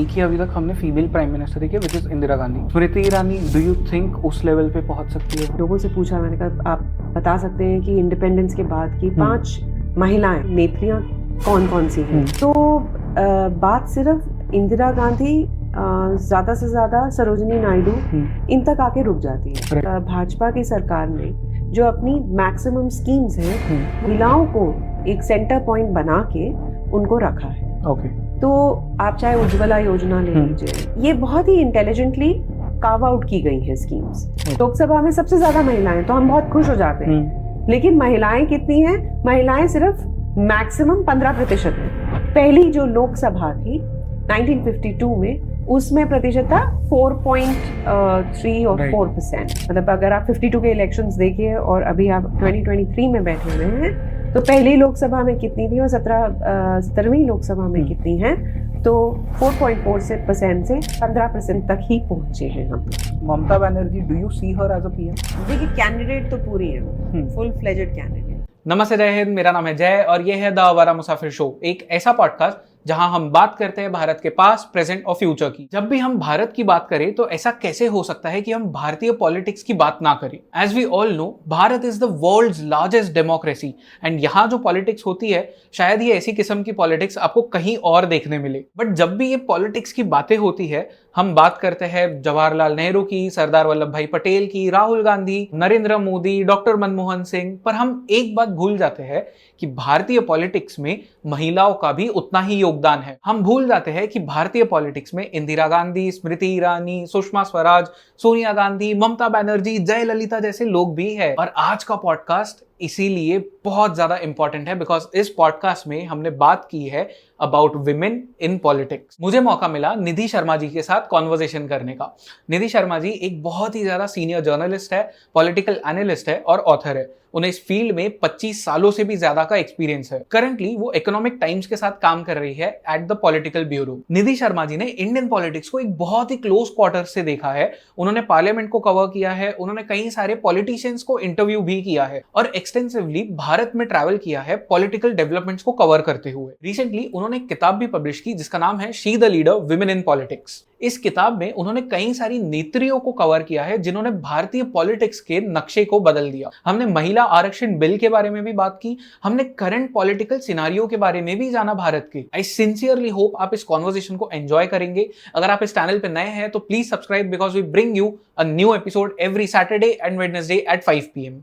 एक ही अभी तक हमने फीमेल प्राइम मिनिस्टर देखी which is Indira Gandhi. Smriti Irani, do you think उस लेवल पे पहुंच सकती है? लोगों से पूछा, मैंने कहा आप बता सकते हैं कि इंडिपेंडेंस के बाद की 5 महिलाएं नेत्रियां कौन कौन सी हैं? तो बात सिर्फ इंदिरा गांधी, ज्यादा से ज्यादा सरोजिनी नायडू इन तक आके रुक जाती है। भाजपा की सरकार ने जो अपनी मैक्सिमम स्कीम्स हैं महिलाओं को एक सेंटर पॉइंट बना के उनको रखा है। तो आप चाहे उज्ज्वला योजना ले लीजिए, ये बहुत ही इंटेलिजेंटली कार्व आउट की गई है स्कीम्स। लोकसभा में सबसे ज्यादा महिलाएं, तो हम बहुत खुश हो जाते हैं। लेकिन महिलाएं कितनी हैं? महिलाएं सिर्फ मैक्सिमम 15% है। पहली जो लोकसभा थी 1952 में, उसमें प्रतिशत था 4.3 और 4%। मतलब अगर आप 52 के इलेक्शंस देखिए और अभी आप 2023 में बैठे हुए हैं, तो पहली लोकसभा में कितनी थी और 17वीं लोकसभा में कितनी है? तो 4.4% से 15% तक ही पहुंचे हैं हम। Mamata Banerjee, do you see her as a PM? देखिए, कैंडिडेट तो पूरी है, फुल फ्लेजेड कैंडिडेट। नमस्ते, जय हिंद। मेरा नाम है जय और ये है द आवारा मुसाफिर शो, एक ऐसा पॉडकास्ट जहां हम बात करते हैं भारत के पास, प्रेजेंट और फ्यूचर की। जब भी हम भारत की बात करें तो ऐसा कैसे हो सकता है कि हम भारतीय पॉलिटिक्स की बात ना करें? As we all know, Bharat is the world's largest democracy and यहाँ जो पॉलिटिक्स होती है, शायद ये ऐसी किस्म की पॉलिटिक्स आपको कहीं और देखने मिले। बट जब भी ये पॉलिटिक्स की बातें होती है, हम बात करते हैं जवाहरलाल नेहरू की, सरदार वल्लभ भाई पटेल की, राहुल गांधी, नरेंद्र मोदी, डॉक्टर मनमोहन सिंह, पर हम एक बात भूल जाते हैं कि भारतीय पॉलिटिक्स में महिलाओं का भी उतना ही योगदान है। हम भूल जाते हैं कि भारतीय पॉलिटिक्स में इंदिरा गांधी, स्मृति ईरानी, सुषमा स्वराज, सोनिया गांधी, ममता बनर्जी, जयललिता जैसे लोग भी हैं। और आज का पॉडकास्ट इसीलिए बहुत ज्यादा इंपॉर्टेंट है बिकॉज इस पॉडकास्ट में हमने बात की है अबाउट विमेन इन पॉलिटिक्स। मुझे मौका मिला निधि शर्मा जी के साथ कॉन्वर्सेशन करने का। निधि शर्मा जी एक बहुत ही ज्यादा सीनियर जर्नलिस्ट है, पॉलिटिकल एनालिस्ट है और ऑथर है। उन्हें इस फील्ड में 25 सालों से भी ज्यादा का एक्सपीरियंस है। करंटली वो इकोनॉमिक टाइम्स के साथ काम कर रही है एट द पॉलिटिकल ब्यूरो। निधि शर्मा जी ने इंडियन पॉलिटिक्स को एक बहुत ही क्लोज क्वार्टर से देखा है। उन्होंने पार्लियामेंट को कवर किया है, उन्होंने कई सारे पॉलिटिशियंस को इंटरव्यू भी किया है और एक्सटेंसिवली भारत में ट्रैवल किया है पॉलिटिकल डेवलपमेंट्स को कवर करते हुए। रिसेंटली उन्होंने एक किताब भी पब्लिश की जिसका नाम है she the leader, women in politics. इस किताब में उन्होंने कई सारी नेत्रियों को कवर किया है जिन्होंने भारतीय पॉलिटिक्स के नक्शे को बदल दिया। हमने महिला आरक्षण बिल के बारे में भी बात की, हमने करंट पॉलिटिकल सिनारियो के बारे में भी जाना भारत के। आई सिंसियरली होप आप इस कॉन्वर्सेशन को एंजॉय करेंगे। अगर आप इस चैनल पे नए हैं तो please subscribe because we bring you a new episode every Saturday and Wednesday at 5 PM।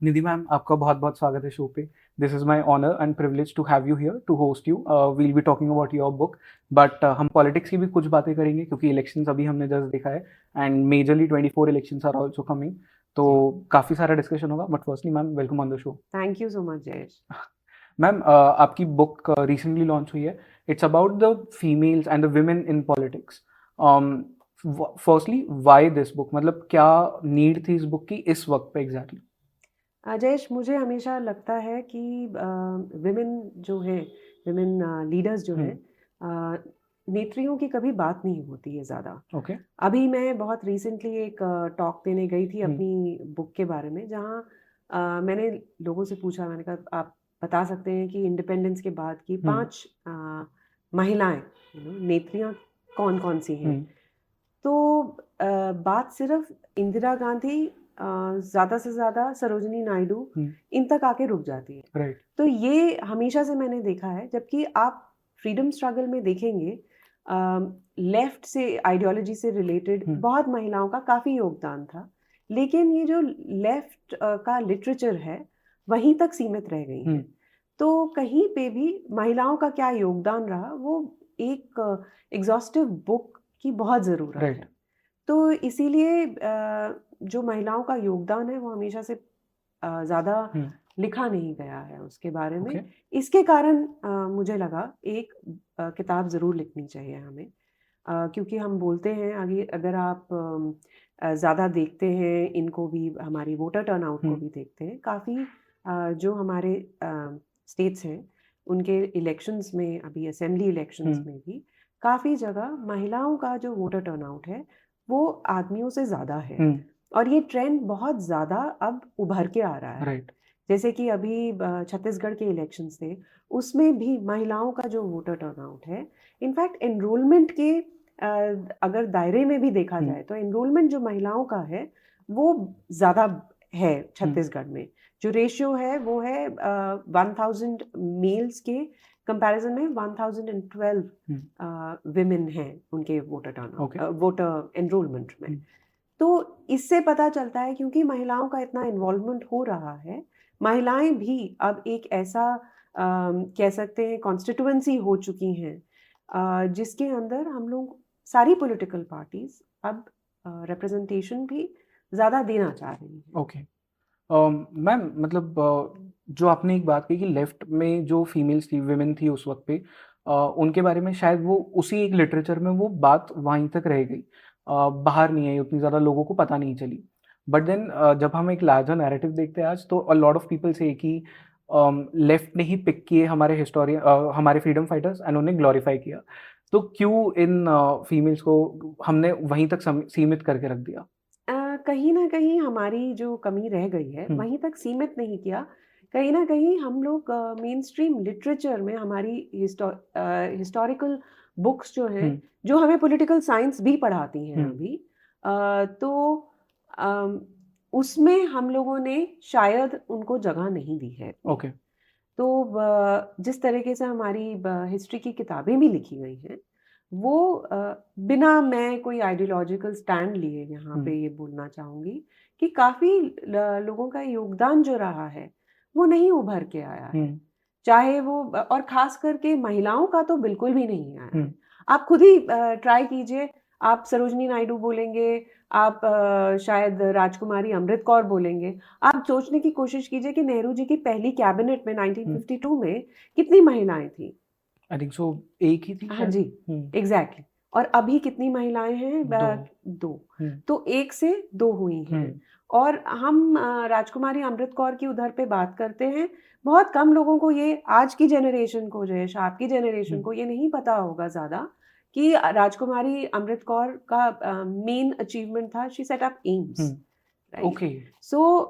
Nidhi ma'am, आपका बहुत बहुत स्वागत है शो पे। This is my honour and privilege to have you here to host you. We'll be talking about your book, but हम politics की भी कुछ बातें करेंगे क्योंकि इलेक्शंस अभी हमने जस्ट देखा है and majorly 24 elections are also coming, तो काफ़ी सारा डिस्कशन होगा। But firstly ma'am, welcome on the show. Thank you so much Jayesh. Ma'am, आपकी बुक रिसेंटली लॉन्च हुई है। It's about the females and the women in politics. Firstly why this book, मतलब क्या need थी इस बुक की इस वक्त पे एग्जैक्टली? जयेश, मुझे हमेशा लगता है कि विमेन जो है, विमेन लीडर्स जो है, नेत्रियों की कभी बात नहीं होती है ज़्यादा। ओके। अभी मैं बहुत रिसेंटली एक टॉक देने गई थी अपनी बुक के बारे में, जहाँ मैंने लोगों से पूछा, मैंने कहा आप बता सकते हैं कि इंडिपेंडेंस के बाद की 5 महिलाएं नेत्रियां कौन कौन सी हैं? तो बात सिर्फ इंदिरा गांधी, ज़्यादा से ज़्यादा सरोजिनी नायडू इन तक आके रुक जाती है। राइट। तो ये हमेशा से मैंने देखा है। जबकि आप फ्रीडम स्ट्रगल में देखेंगे, लेफ्ट से आइडियोलॉजी से रिलेटेड बहुत महिलाओं का काफ़ी योगदान था, लेकिन ये जो लेफ्ट का लिटरेचर है वहीं तक सीमित रह गई है। तो कहीं पे भी महिलाओं का क्या योगदान रहा, वो एक एग्जॉस्टिव बुक की बहुत ज़रूरत है। तो इसीलिए जो महिलाओं का योगदान है वो हमेशा से ज़्यादा लिखा नहीं गया है उसके बारे में। इसके कारण मुझे लगा एक किताब ज़रूर लिखनी चाहिए हमें, क्योंकि हम बोलते हैं, आगे अगर आप ज़्यादा देखते हैं इनको भी, हमारी वोटर टर्नआउट को भी देखते हैं, काफ़ी जो हमारे स्टेट्स हैं उनके इलेक्शंस में, अभी असेंबली इलेक्शंस में भी काफ़ी जगह महिलाओं का जो वोटर टर्नआउट है वो आदमियों से ज्यादा है। और ये ट्रेंड बहुत ज्यादा अब उभर के आ रहा है। राइट। जैसे कि अभी छत्तीसगढ़ के इलेक्शंस थे, उसमें भी महिलाओं का जो वोटर टर्नआउट है, इनफैक्ट एनरोलमेंट के अगर दायरे में भी देखा जाए तो एनरोलमेंट जो महिलाओं का है वो ज्यादा है छत्तीसगढ़ में। जो रेशियो है वो है 1000 मेल्स के कंपैरिजन में 1012 विमेन हैं उनके वोटर टर्नआउट वोटर एनरोलमेंट में। तो इससे पता चलता है क्योंकि महिलाओं का इतना इन्वॉल्वमेंट हो रहा है, महिलाएं भी अब एक ऐसा कह सकते हैं कॉन्स्टिट्यूएंसी हो चुकी हैं जिसके अंदर हम लोग सारी पॉलिटिकल पार्टीज अब रिप्रेजेंटेशन भी ज़्यादा देना चाह रही हैं। ओके मैम, मतलब जो आपने एक बात कही कि लेफ्ट में जो फीमेल्स थी, विमेन थी उस वक्त पे, उनके बारे में शायद वो उसी एक लिटरेचर में वो बात वहीं तक रह गई, बाहर नहीं आई, उतनी ज़्यादा लोगों को पता नहीं चली। बट देन जब हम एक लार्जर नैरेटिव देखते हैं आज, तो अ लॉट ऑफ पीपल से कि लेफ्ट ने ही पिक किए हमारे हिस्टोरियन, हमारे फ्रीडम फाइटर्स, एंड उन्हें ग्लोरीफाई किया। तो क्यों इन फीमेल्स को हमने वहीं तक सीमित करके रख दिया? कहीं ना कहीं हमारी जो कमी रह गई है वहीं तक सीमित नहीं किया। कहीं ना कहीं हम लोग मेन स्ट्रीम लिटरेचर में हमारी हिस्टोरिकल बुक्स जो हैं, जो हमें पॉलिटिकल साइंस भी पढ़ाती हैं अभी, तो उसमें हम लोगों ने शायद उनको जगह नहीं दी है। ओके। तो जिस तरीके से हमारी हिस्ट्री की किताबें भी लिखी गई हैं, वो बिना मैं कोई आइडियोलॉजिकल स्टैंड लिए यहाँ पे ये बोलना चाहूँगी कि काफ़ी लोगों का योगदान जो रहा है वो नहीं उभर के आया है। चाहे वो और खास करके महिलाओं का तो बिल्कुल भी नहीं आया है। आप खुद ही ट्राई कीजिए, आप सरोजनी नायडू बोलेंगे, आप शायद राजकुमारी अमृत कौर बोलेंगे, आप सोचने की कोशिश कीजिए कि नेहरू जी की पहली कैबिनेट में 1952 में कितनी महिलाएं थी। आई थिंक सो एक ही थी। हाँ जी, एग्जैक्टली। और अभी कितनी महिलाएं हैं? दो। तो एक से दो हुई हैं। और हम राजकुमारी अमृत कौर की उधर पे बात करते हैं, बहुत कम लोगों को ये, आज की जनरेशन को, जयेश आपकी जनरेशन को ये नहीं पता होगा ज्यादा कि राजकुमारी अमृत कौर का मेन अचीवमेंट था, she set up AIIMS, right? Okay. So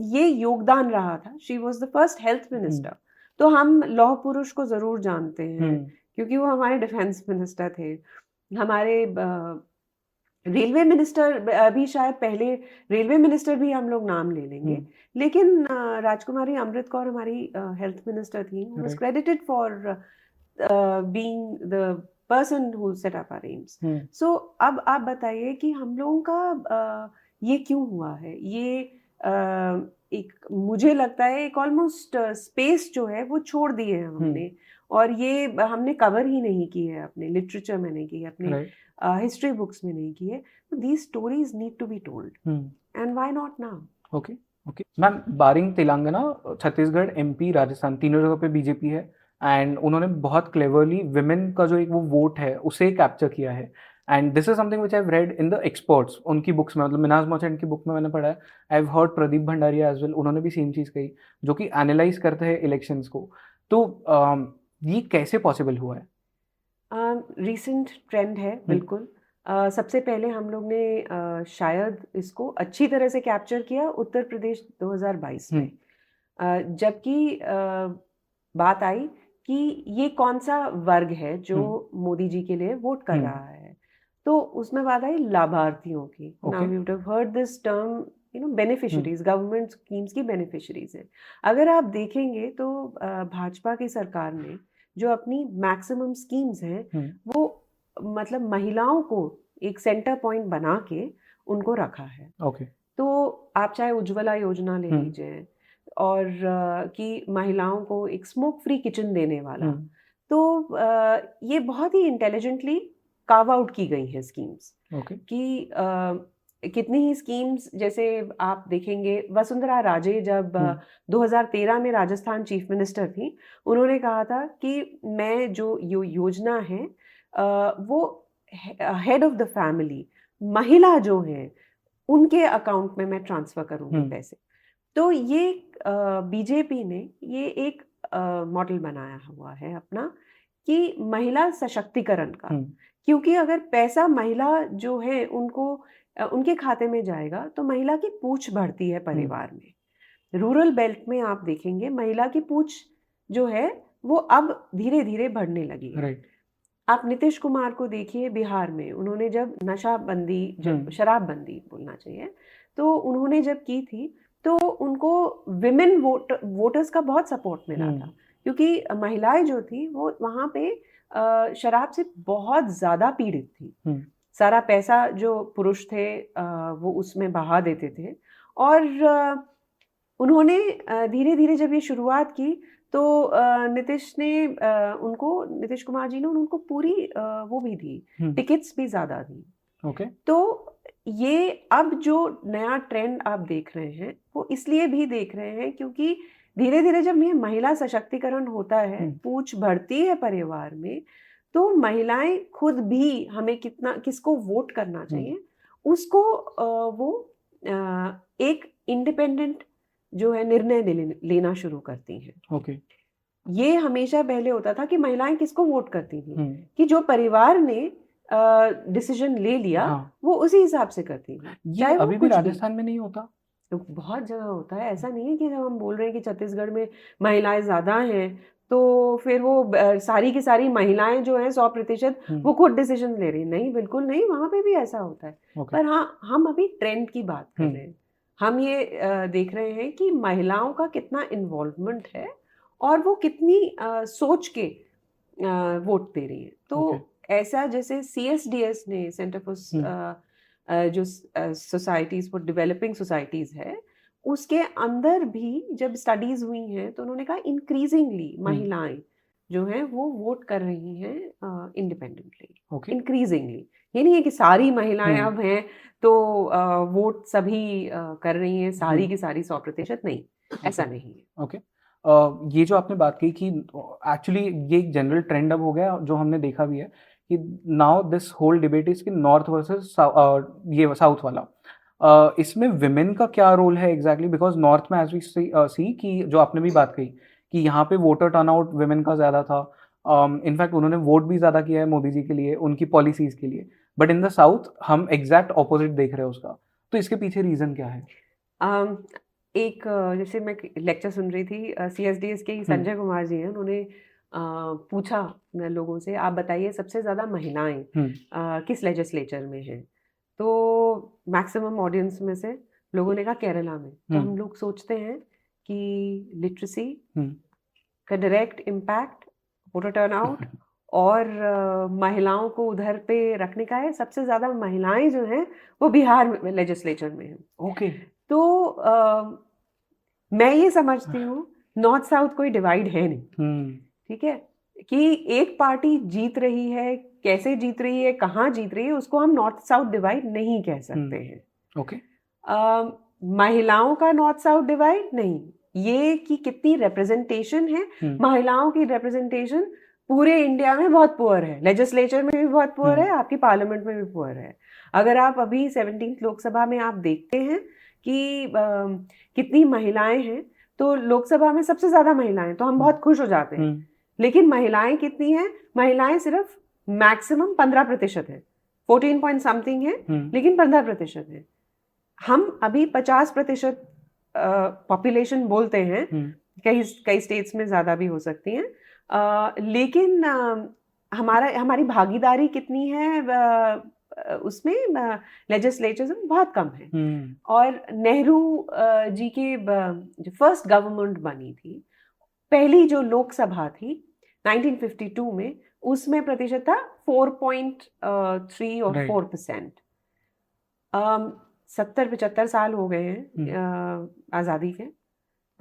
ये योगदान रहा था। She was the first health minister. तो हम लौह पुरुष को जरूर जानते हैं क्योंकि वो हमारे डिफेंस मिनिस्टर थे। हमारे रेलवे मिनिस्टर भी, शायद पहले रेलवे मिनिस्टर भी हम लोग नाम ले लेंगे, लेकिन राजकुमारी अमृत कौर हमारी हेल्थ मिनिस्टर थी, who was credited for being the person who set up our aims. So अब आप बताइए कि हम लोगों का ये क्यों हुआ है? ये एक, मुझे लगता है एक ऑलमोस्ट स्पेस जो है वो छोड़ दिए हैं हमने, और ये हमने कवर ही नहीं की है, अपने लिटरेचर में नहीं की है, अपने हिस्ट्री बुक्स में नहीं की है। These stories need to be told, and why not now? Okay okay ma'am, barring Telangana, Chhattisgarh, MP, Rajasthan, तीनों जगह पे बीजेपी है, एंड उन्होंने बहुत क्लेवरली विमेन का जो एक वो वोट है उसे कैप्चर किया है। And this is something which I have read in the experts, उनकी बुक्स में, मतलब मिनाज मर्चेंट की बुक में मैंने पढ़ा है। I have heard Pradeep Bhandaria as well, उन्होंने भी सेम चीज़ कही, जो कि एनालाइज करते हैं इलेक्शंस को। तो ये कैसे पॉसिबल हुआ है? रिसेंट ट्रेंड है बिल्कुल। सबसे पहले हम लोग ने शायद इसको अच्छी तरह से कैप्चर किया उत्तर प्रदेश 2022 में, जबकि बात आई कि ये कौन सा वर्ग है जो मोदी जी के लिए वोट कर रहा है, तो उसमें बात आई लाभार्थियों की। Now you have heard this term, beneficiaries, government schemes की बेनिफिशरीज हैं। अगर आप देखेंगे तो भाजपा की सरकार ने जो अपनी मैक्सिमम स्कीम्स हैं वो मतलब महिलाओं को एक सेंटर पॉइंट बना के उनको रखा है। तो आप चाहे उज्ज्वला योजना ले लीजिए, और कि महिलाओं को एक स्मोक फ्री किचन देने वाला, तो ये बहुत ही इंटेलिजेंटली कार्व आउट की गई है स्कीम्स। कि कितनी ही स्कीम्स, जैसे आप देखेंगे वसुंधरा राजे जब 2013 में राजस्थान चीफ मिनिस्टर थी, उन्होंने कहा था कि मैं जो योजना है वो हेड ऑफ द फैमिली, महिला जो है उनके अकाउंट में मैं ट्रांसफर करूंगी पैसे। तो ये बीजेपी ने ये एक मॉडल बनाया हुआ है अपना, कि महिला सशक्तिकरण का, क्योंकि अगर पैसा महिला जो है उनको उनके खाते में जाएगा तो महिला की पूंछ बढ़ती है परिवार में। रूरल बेल्ट में आप देखेंगे महिला की पूंछ जो है वो अब धीरे धीरे बढ़ने लगी है। राइट। आप नीतीश कुमार को देखिए बिहार में, उन्होंने जब नशाबंदी, जब शराबबंदी बोलना चाहिए, तो उन्होंने जब की थी तो उनको विमेन वोटर्स का बहुत सपोर्ट मिला था, क्योंकि महिलाएं जो थी वो वहाँ पे शराब से बहुत ज्यादा पीड़ित थी। सारा पैसा जो पुरुष थे वो उसमें बहा देते थे, और उन्होंने धीरे धीरे जब ये शुरुआत की तो नीतीश कुमार जी ने उनको पूरी वो भी दी, टिकट्स भी ज्यादा दी। ओके। तो ये अब जो नया ट्रेंड आप देख रहे हैं वो इसलिए भी देख रहे हैं क्योंकि धीरे धीरे जब ये महिला सशक्तिकरण होता है, पूंछ बढ़ती है परिवार में, तो महिलाएं खुद भी हमें किसको वोट करना चाहिए उसको वो एक इंडिपेंडेंट जो है निर्णय लेना शुरू करती हैं। ओके। ये हमेशा पहले होता था कि महिलाएं किसको वोट करती थी, कि जो परिवार ने डिसीजन ले लिया वो उसी हिसाब से करती थी। ये अभी भी राजस्थान में नहीं होता? तो बहुत जगह होता है, ऐसा नहीं है कि जब हम बोल रहे हैं कि छत्तीसगढ़ में महिलाएं ज्यादा हैं तो फिर वो सारी की सारी महिलाएं जो हैं 100% वो खुद डिसीजन ले रही हैं। नहीं, बिल्कुल नहीं, वहां पे भी ऐसा होता है। पर हाँ, हम अभी ट्रेंड की बात कर रहे हैं। हम ये देख रहे हैं कि महिलाओं का कितना इन्वॉल्वमेंट है और वो कितनी सोच के वोट दे रही है। तो ऐसा जैसे CSDS ने, सेंटर फॉर जो सोसाइटीज फॉर डेवलपिंग सोसाइटीज है, उसके अंदर भी जब स्टडीज हुई हैं तो उन्होंने कहा इंक्रीजिंगली महिलाएं जो हैं वो वोट कर रही हैं इंडिपेंडेंटली। इंक्रीजिंगली, ये नहीं है कि सारी महिलाएं अब हैं तो वोट सभी कर रही हैं, सारी की सारी 100% नहीं, ऐसा नहीं है। ओके। ये जो आपने बात की कि एक्चुअली ये एक जनरल ट्रेंड अब हो गया जो हमने देखा भी है कि now this whole debate is कि नॉर्थ वर्सेस ये साउथ वाला, इसमें विमेन का क्या रोल है एग्जैक्टली? बिकॉज नॉर्थ में एज वी सी कि जो आपने भी बात कही कि यहाँ पे वोटर टर्नआउट विमेन का ज़्यादा था, इनफैक्ट उन्होंने वोट भी ज़्यादा किया है मोदी जी के लिए, उनकी पॉलिसीज़ के लिए, बट इन द साउथ हम एग्जैक्ट ऑपोजिट देख रहे हैं उसका। तो इसके पीछे रीज़न क्या है? एक जैसे मैं लेक्चर सुन रही थी, CSDS के संजय कुमार जी हैं, उन्होंने पूछा लोगों से, आप बताइए सबसे ज़्यादा महिलाएं किस लेजिस्लेचर में हैं? तो मैक्सिमम ऑडियंस में से लोगों ने कहा केरला में। तो हम लोग सोचते हैं कि लिटरेसी का डायरेक्ट इम्पैक्ट, वोटर टर्नआउट और महिलाओं को उधर पे रखने का है। सबसे ज्यादा महिलाएं जो हैं वो बिहार में लेजिस्लेचर में हैं। ओके। तो मैं ये समझती हूँ नॉर्थ साउथ कोई डिवाइड है नहीं, ठीक है, कि एक पार्टी जीत रही है, कैसे जीत रही है, कहाँ जीत रही है, उसको हम नॉर्थ साउथ डिवाइड नहीं कह सकते हैं। ओके। महिलाओं का नॉर्थ साउथ डिवाइड नहीं, ये कि कितनी रिप्रेजेंटेशन है, महिलाओं की रिप्रेजेंटेशन पूरे इंडिया में बहुत पुअर है, लेजिस्लेचर में भी बहुत पुअर है, आपकी पार्लियामेंट में भी पुअर है। अगर आप अभी 17th लोकसभा में आप देखते हैं कि कितनी महिलाएं हैं, तो लोकसभा में सबसे ज्यादा महिलाएं, तो हम बहुत खुश हो जाते हैं। लेकिन महिलाएं कितनी हैं? महिलाएं सिर्फ मैक्सिमम 15% है, 14 पॉइंट समथिंग है, लेकिन 15% है। हम अभी 50% पॉपुलेशन बोलते हैं, कई स्टेट्स में ज्यादा भी हो सकती हैं, लेकिन हमारी भागीदारी कितनी है उसमें लेजिस्लेचर में बहुत कम है। और नेहरू जी के जो फर्स्ट गवर्नमेंट बनी थी, पहली जो लोकसभा थी 1952 में, उसमें प्रतिशत था 4.3 और 4%। 70-75 साल हो गए हैं आज़ादी के,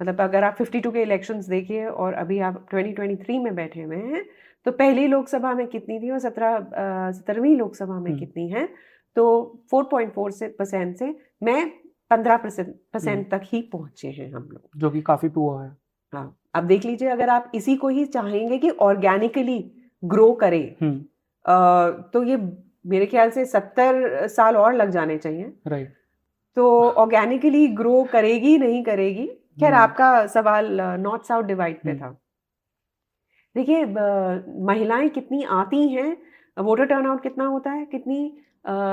मतलब अगर आप 52 के इलेक्शंस देखिए और अभी आप 2023 में बैठे हुए हैं, तो पहली लोकसभा में कितनी थी और 17वीं लोकसभा में कितनी है, तो 4.4% से मैं 15% तक ही पहुंचे हैं हम लोग, जो कि काफी पुअर है। हाँ, अब देख लीजिए, अगर आप इसी को ही चाहेंगे कि ऑर्गेनिकली ग्रो करे, तो ये मेरे ख्याल से 70 साल और लग जाने चाहिए। राइट। तो ऑर्गेनिकली ग्रो करेगी नहीं करेगी। खैर, आपका सवाल नॉर्थ साउथ डिवाइड पे था। देखिए, महिलाएं कितनी आती हैं वोटर टर्नआउट कितना होता है, कितनी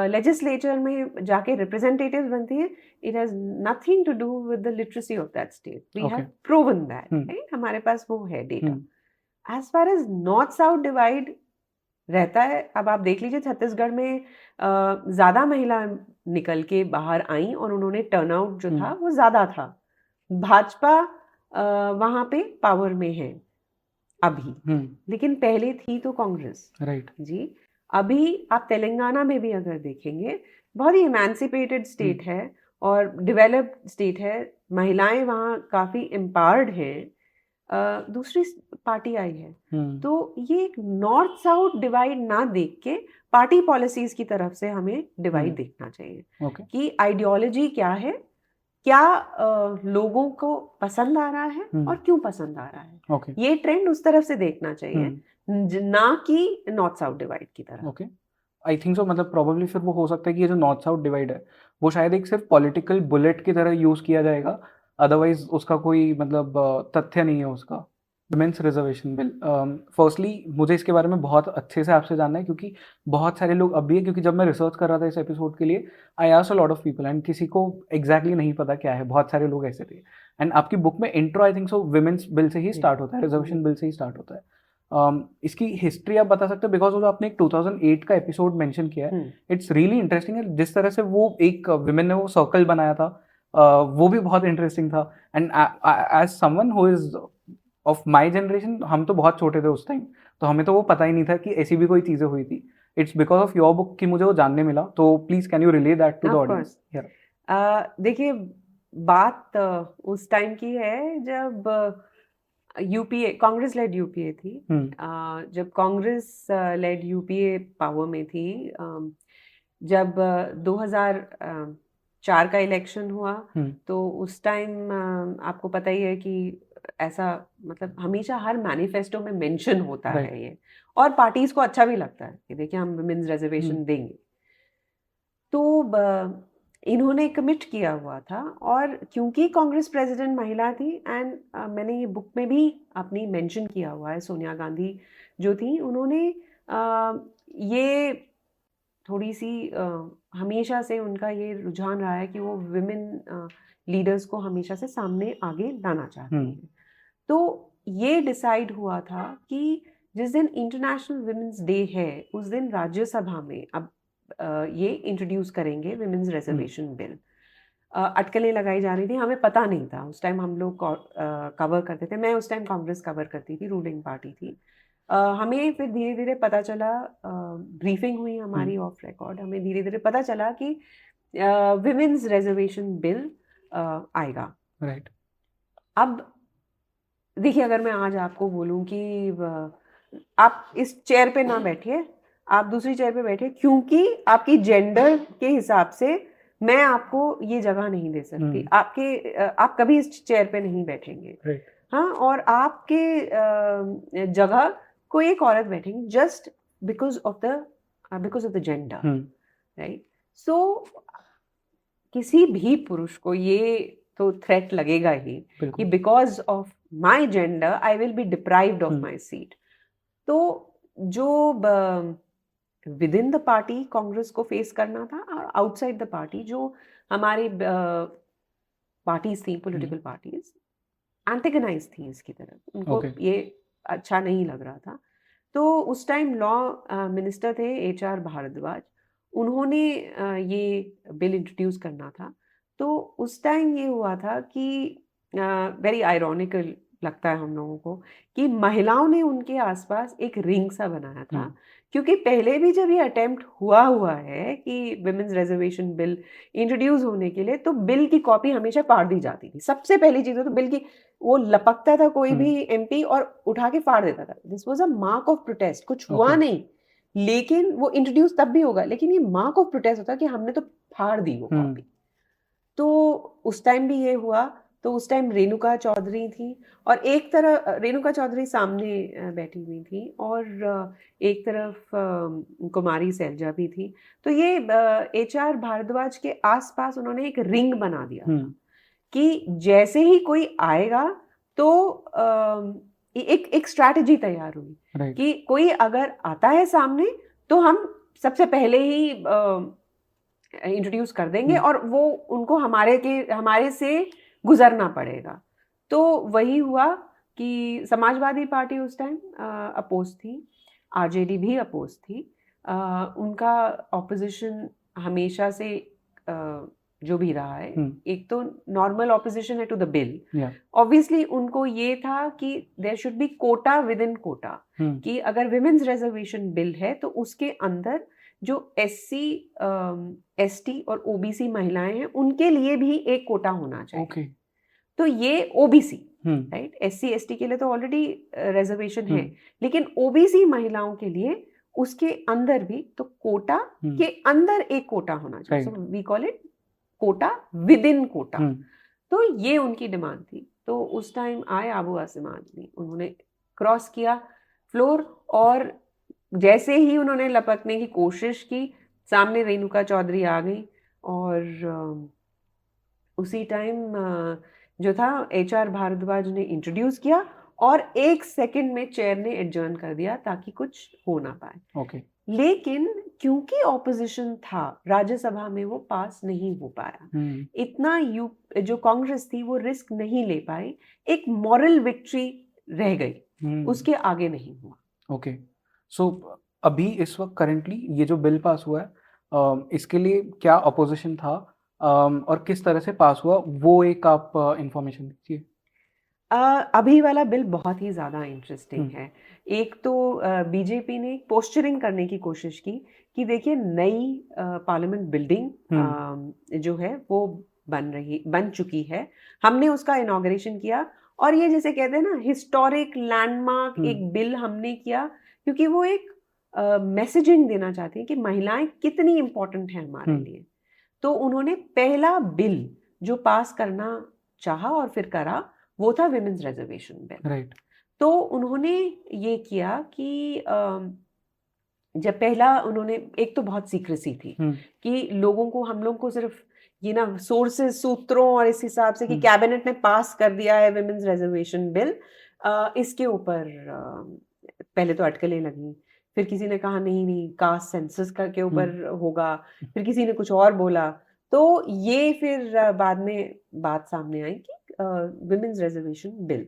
लेजिस्लेचर में जाके रिप्रेजेंटेटिव्स बनती है, it has nothing to do with the literacy of that state. We have proven that, right? हमारे पास वो है data. As far as north south divide रहता है, अब आप देख लीजिए छत्तीसगढ़ में ज्यादा महिला निकल के बाहर आई और उन्होंने टर्नआउट जो था वो ज्यादा था. भाजपा वहां पे पावर में है अभी, लेकिन पहले थी तो कांग्रेस, राइट जी. अभी आप तेलंगाना में भी अगर देखेंगे, बहुत ही इमेंसिपेटेड स्टेट है और डेवलप्ड स्टेट है, महिलाएं वहाँ काफी एम्पावर्ड हैं. दूसरी पार्टी आई है, तो ये एक नॉर्थ साउथ डिवाइड ना देख के पार्टी पॉलिसीज की तरफ से हमें डिवाइड देखना चाहिए कि आइडियोलॉजी क्या है, क्या लोगों को पसंद आ रहा है और क्यों पसंद आ रहा है. ये ट्रेंड उस तरफ से देखना चाहिए, ना कि नॉर्थ साउथ डिवाइड की तरह. I think so. मतलब प्रोबेबली फिर वो हो सकता है कि ये जो नॉर्थ साउथ डिवाइड है वो शायद एक सिर्फ पॉलिटिकल बुलेट की तरह यूज किया जाएगा, अदरवाइज उसका कोई मतलब तथ्य नहीं है उसका. विमेंस रिजर्वेशन बिल, फर्स्टली मुझे इसके बारे में बहुत अच्छे से आपसे जानना है, क्योंकि बहुत सारे लोग अब भी है, क्योंकि जब मैं रिसर्च कर रहा था इस एपिसोड के लिए, I asked a lot of people and किसी को एग्जैक्टली नहीं पता क्या है. बहुत सारे लोग ऐसे थे. एंड आपकी बुक में intro I think so women's bill से ही स्टार्ट होता है, रिजर्वेशन बिल से ही स्टार्ट होता है. इसकी हिस्ट्री आप बता सकते हो, बिकॉज वो आपने एक 2008 का एपिसोड मेंशन किया है. इट्स रियली इंटरेस्टिंग है. जिस तरह से वो एक विमेन ने वो सर्कल बनाया था, वो भी बहुत इंटरेस्टिंग था. And as someone who is of my generation, हम तो बहुत छोटे थे उस टाइम, तो हमें तो वो पता ही नहीं था कि ऐसी भी कोई चीजें हुई थी. It's because of your book कि मुझे वो जानने मिला. तो please can you relay that to the audience? देखिए, बात उस टाइम की है जब यूपीए, कांग्रेस लेड यूपीए थी. जब कांग्रेस लेड यूपीए पावर में थी, जब 2004 का इलेक्शन हुआ, तो उस टाइम आपको पता ही है कि ऐसा, मतलब हमेशा हर मैनिफेस्टो में मेंशन होता है ये, और पार्टीज को अच्छा भी लगता है कि देखिए हम विमेंस रिजर्वेशन देंगे. तो इन्होंने कमिट किया हुआ था, और क्योंकि कांग्रेस प्रेसिडेंट महिला थी, एंड मैंने ये बुक में भी अपनी मेंशन किया हुआ है, सोनिया गांधी जो थी, उन्होंने ये थोड़ी सी हमेशा से उनका ये रुझान रहा है कि वो विमेन लीडर्स को हमेशा से सामने आगे लाना चाहती हैं. तो ये डिसाइड हुआ था कि जिस दिन इंटरनेशनल विमेंस डे है, उस दिन राज्यसभा में अब ये इंट्रोड्यूस करेंगे विमेंस रिजर्वेशन बिल. अटकलें लगाई जा रही थी, हमें पता नहीं था उस टाइम. हम लोग कवर करते थे, मैं उस टाइम कांग्रेस कवर करती थी, रूलिंग पार्टी थी. हमें फिर धीरे धीरे पता चला, ब्रीफिंग हुई हमारी ऑफ रिकॉर्ड, हमें धीरे धीरे पता चला कि विमेंस रिजर्वेशन बिल आएगा. राइट. अब देखिए, अगर मैं आज आपको बोलूं कि आप इस चेयर पे ना बैठिए, आप दूसरी चेयर पे बैठे, क्योंकि आपकी जेंडर के हिसाब से मैं आपको ये जगह नहीं दे सकती, आप कभी इस चेयर पे नहीं बैठेंगे. हाँ, और आपके जगह कोई एक औरत बैठेंगी just because of the gender, right. So किसी भी पुरुष को ये तो थ्रेट लगेगा ही कि because of my gender I will B deprived of my seat. तो जो with in the party Congress को फेस करना था, और आउटसाइड द पार्टी जो हमारी पार्टीज थी, पॉलिटिकल पार्टीज एंटेगनाइज थी इसकी तरफ, उनको ये अच्छा नहीं लग रहा था. तो उस टाइम लॉ मिनिस्टर थे HR भारद्वाज, उन्होंने ये बिल इंट्रोड्यूस करना था. तो उस टाइम ये हुआ था कि वेरी आयरॉनिकल लगता है हम लोगों को कि महिलाओं ने उनके आसपास एक रिंग सा बनाया था, क्योंकि पहले भी जब ये अटेम्प्ट हुआ है कि विमेंस रिजर्वेशन बिल इंट्रोड्यूस होने के लिए, तो बिल की कॉपी हमेशा फाड़ दी जाती थी. सबसे पहली चीज तो बिल की, वो लपकता था कोई भी MP और उठा के फाड़ देता था. This was a mark of protest. कुछ हुआ नहीं, लेकिन वो इंट्रोड्यूस तब भी होगा, लेकिन ये मार्क ऑफ प्रोटेस्ट होता कि हमने तो फाड़ दी वो कॉपी. तो उस टाइम भी ये हुआ. तो उस टाइम रेणुका चौधरी थी, और एक तरफ रेणुका चौधरी सामने बैठी हुई थी, और एक तरफ कुमारी सैलजा भी थी. तो ये HR भारद्वाज के आसपास उन्होंने एक रिंग बना दिया था कि जैसे ही कोई आएगा तो एक स्ट्रैटेजी तैयार हुई कि कोई अगर आता है सामने तो हम सबसे पहले ही इंट्रोड्यूस कर देंगे और वो उनको हमारे से गुजरना पड़ेगा। तो वही हुआ कि समाजवादी पार्टी उस टाइम अपोज थी, आरजेडी भी अपोज थी। उनका ऑपोजिशन हमेशा से जो भी रहा है, एक तो नॉर्मल ऑपोजिशन है टू द बिल। ऑब्वियसली उनको ये था कि there should be quota within quota, कि अगर विमेन्स रिजर्वेशन बिल है तो उसके अंदर जो SC, ST और OBC महिलाएं हैं उनके लिए भी एक कोटा होना चाहिए। तो ये OBC, राइट, SC ST के लिए तो ऑलरेडी रिजर्वेशन है, लेकिन OBC महिलाओं के लिए उसके अंदर भी तो कोटा के अंदर एक कोटा होना चाहिए। So we call it quota within quota. तो ये उनकी डिमांड थी। तो उस टाइम आए आबू आसिम आजमी, उन्होंने क्रॉस किया फ्लोर और जैसे ही उन्होंने लपकने की कोशिश की, सामने रेणुका चौधरी आ गई और उसी टाइम जो था HR भारद्वाज ने इंट्रोड्यूस किया और 1 सेकंड में चेयर ने एडजर्न कर दिया ताकि कुछ हो ना पाए। लेकिन क्योंकि ऑपोजिशन था, राज्यसभा में वो पास नहीं हो पाया। इतना जो कांग्रेस थी वो रिस्क नहीं ले पाई, एक मॉरल विक्ट्री रह गई, उसके आगे नहीं हुआ। सो अभी इस वक्त करेंटली ये जो बिल पास हुआ है, इसके लिए क्या अपोजिशन था और किस तरह से पास हुआ, वो एक आप इंफॉर्मेशन दीजिए। अभी वाला बिल बहुत ही ज़्यादा इंटरेस्टिंग है। एक तो बीजेपी ने पोस्चरिंग करने की कोशिश की कि देखिए नई पार्लियामेंट बिल्डिंग जो है वो बन चुकी है, हमने उसका इनॉग्रेशन किया और ये जैसे कहते हैं ना हिस्टोरिक लैंडमार्क एक बिल हमने किया, क्योंकि वो एक मैसेजिंग देना चाहती है कि महिलाएं कितनी इम्पोर्टेंट है हमारे लिए। तो उन्होंने पहला बिल जो पास करना चाहा और फिर करा वो था विमेन्स रिजर्वेशन बिल। राइट। तो उन्होंने ये किया कि जब पहला उन्होंने, एक तो बहुत सीक्रेसी थी कि लोगों को, हम लोग को सिर्फ ये ना सोर्सेस, सूत्रों और इस हिसाब से कि कैबिनेट ने पास कर दिया है विमेन्स रिजर्वेशन बिल, इसके ऊपर पहले तो अटकलें लगी। फिर किसी ने कहा नहीं कास्ट सेंसस के ऊपर होगा, फिर किसी ने कुछ और बोला। तो ये फिर बाद में बात सामने आई कि विमेन्स रिजर्वेशन बिल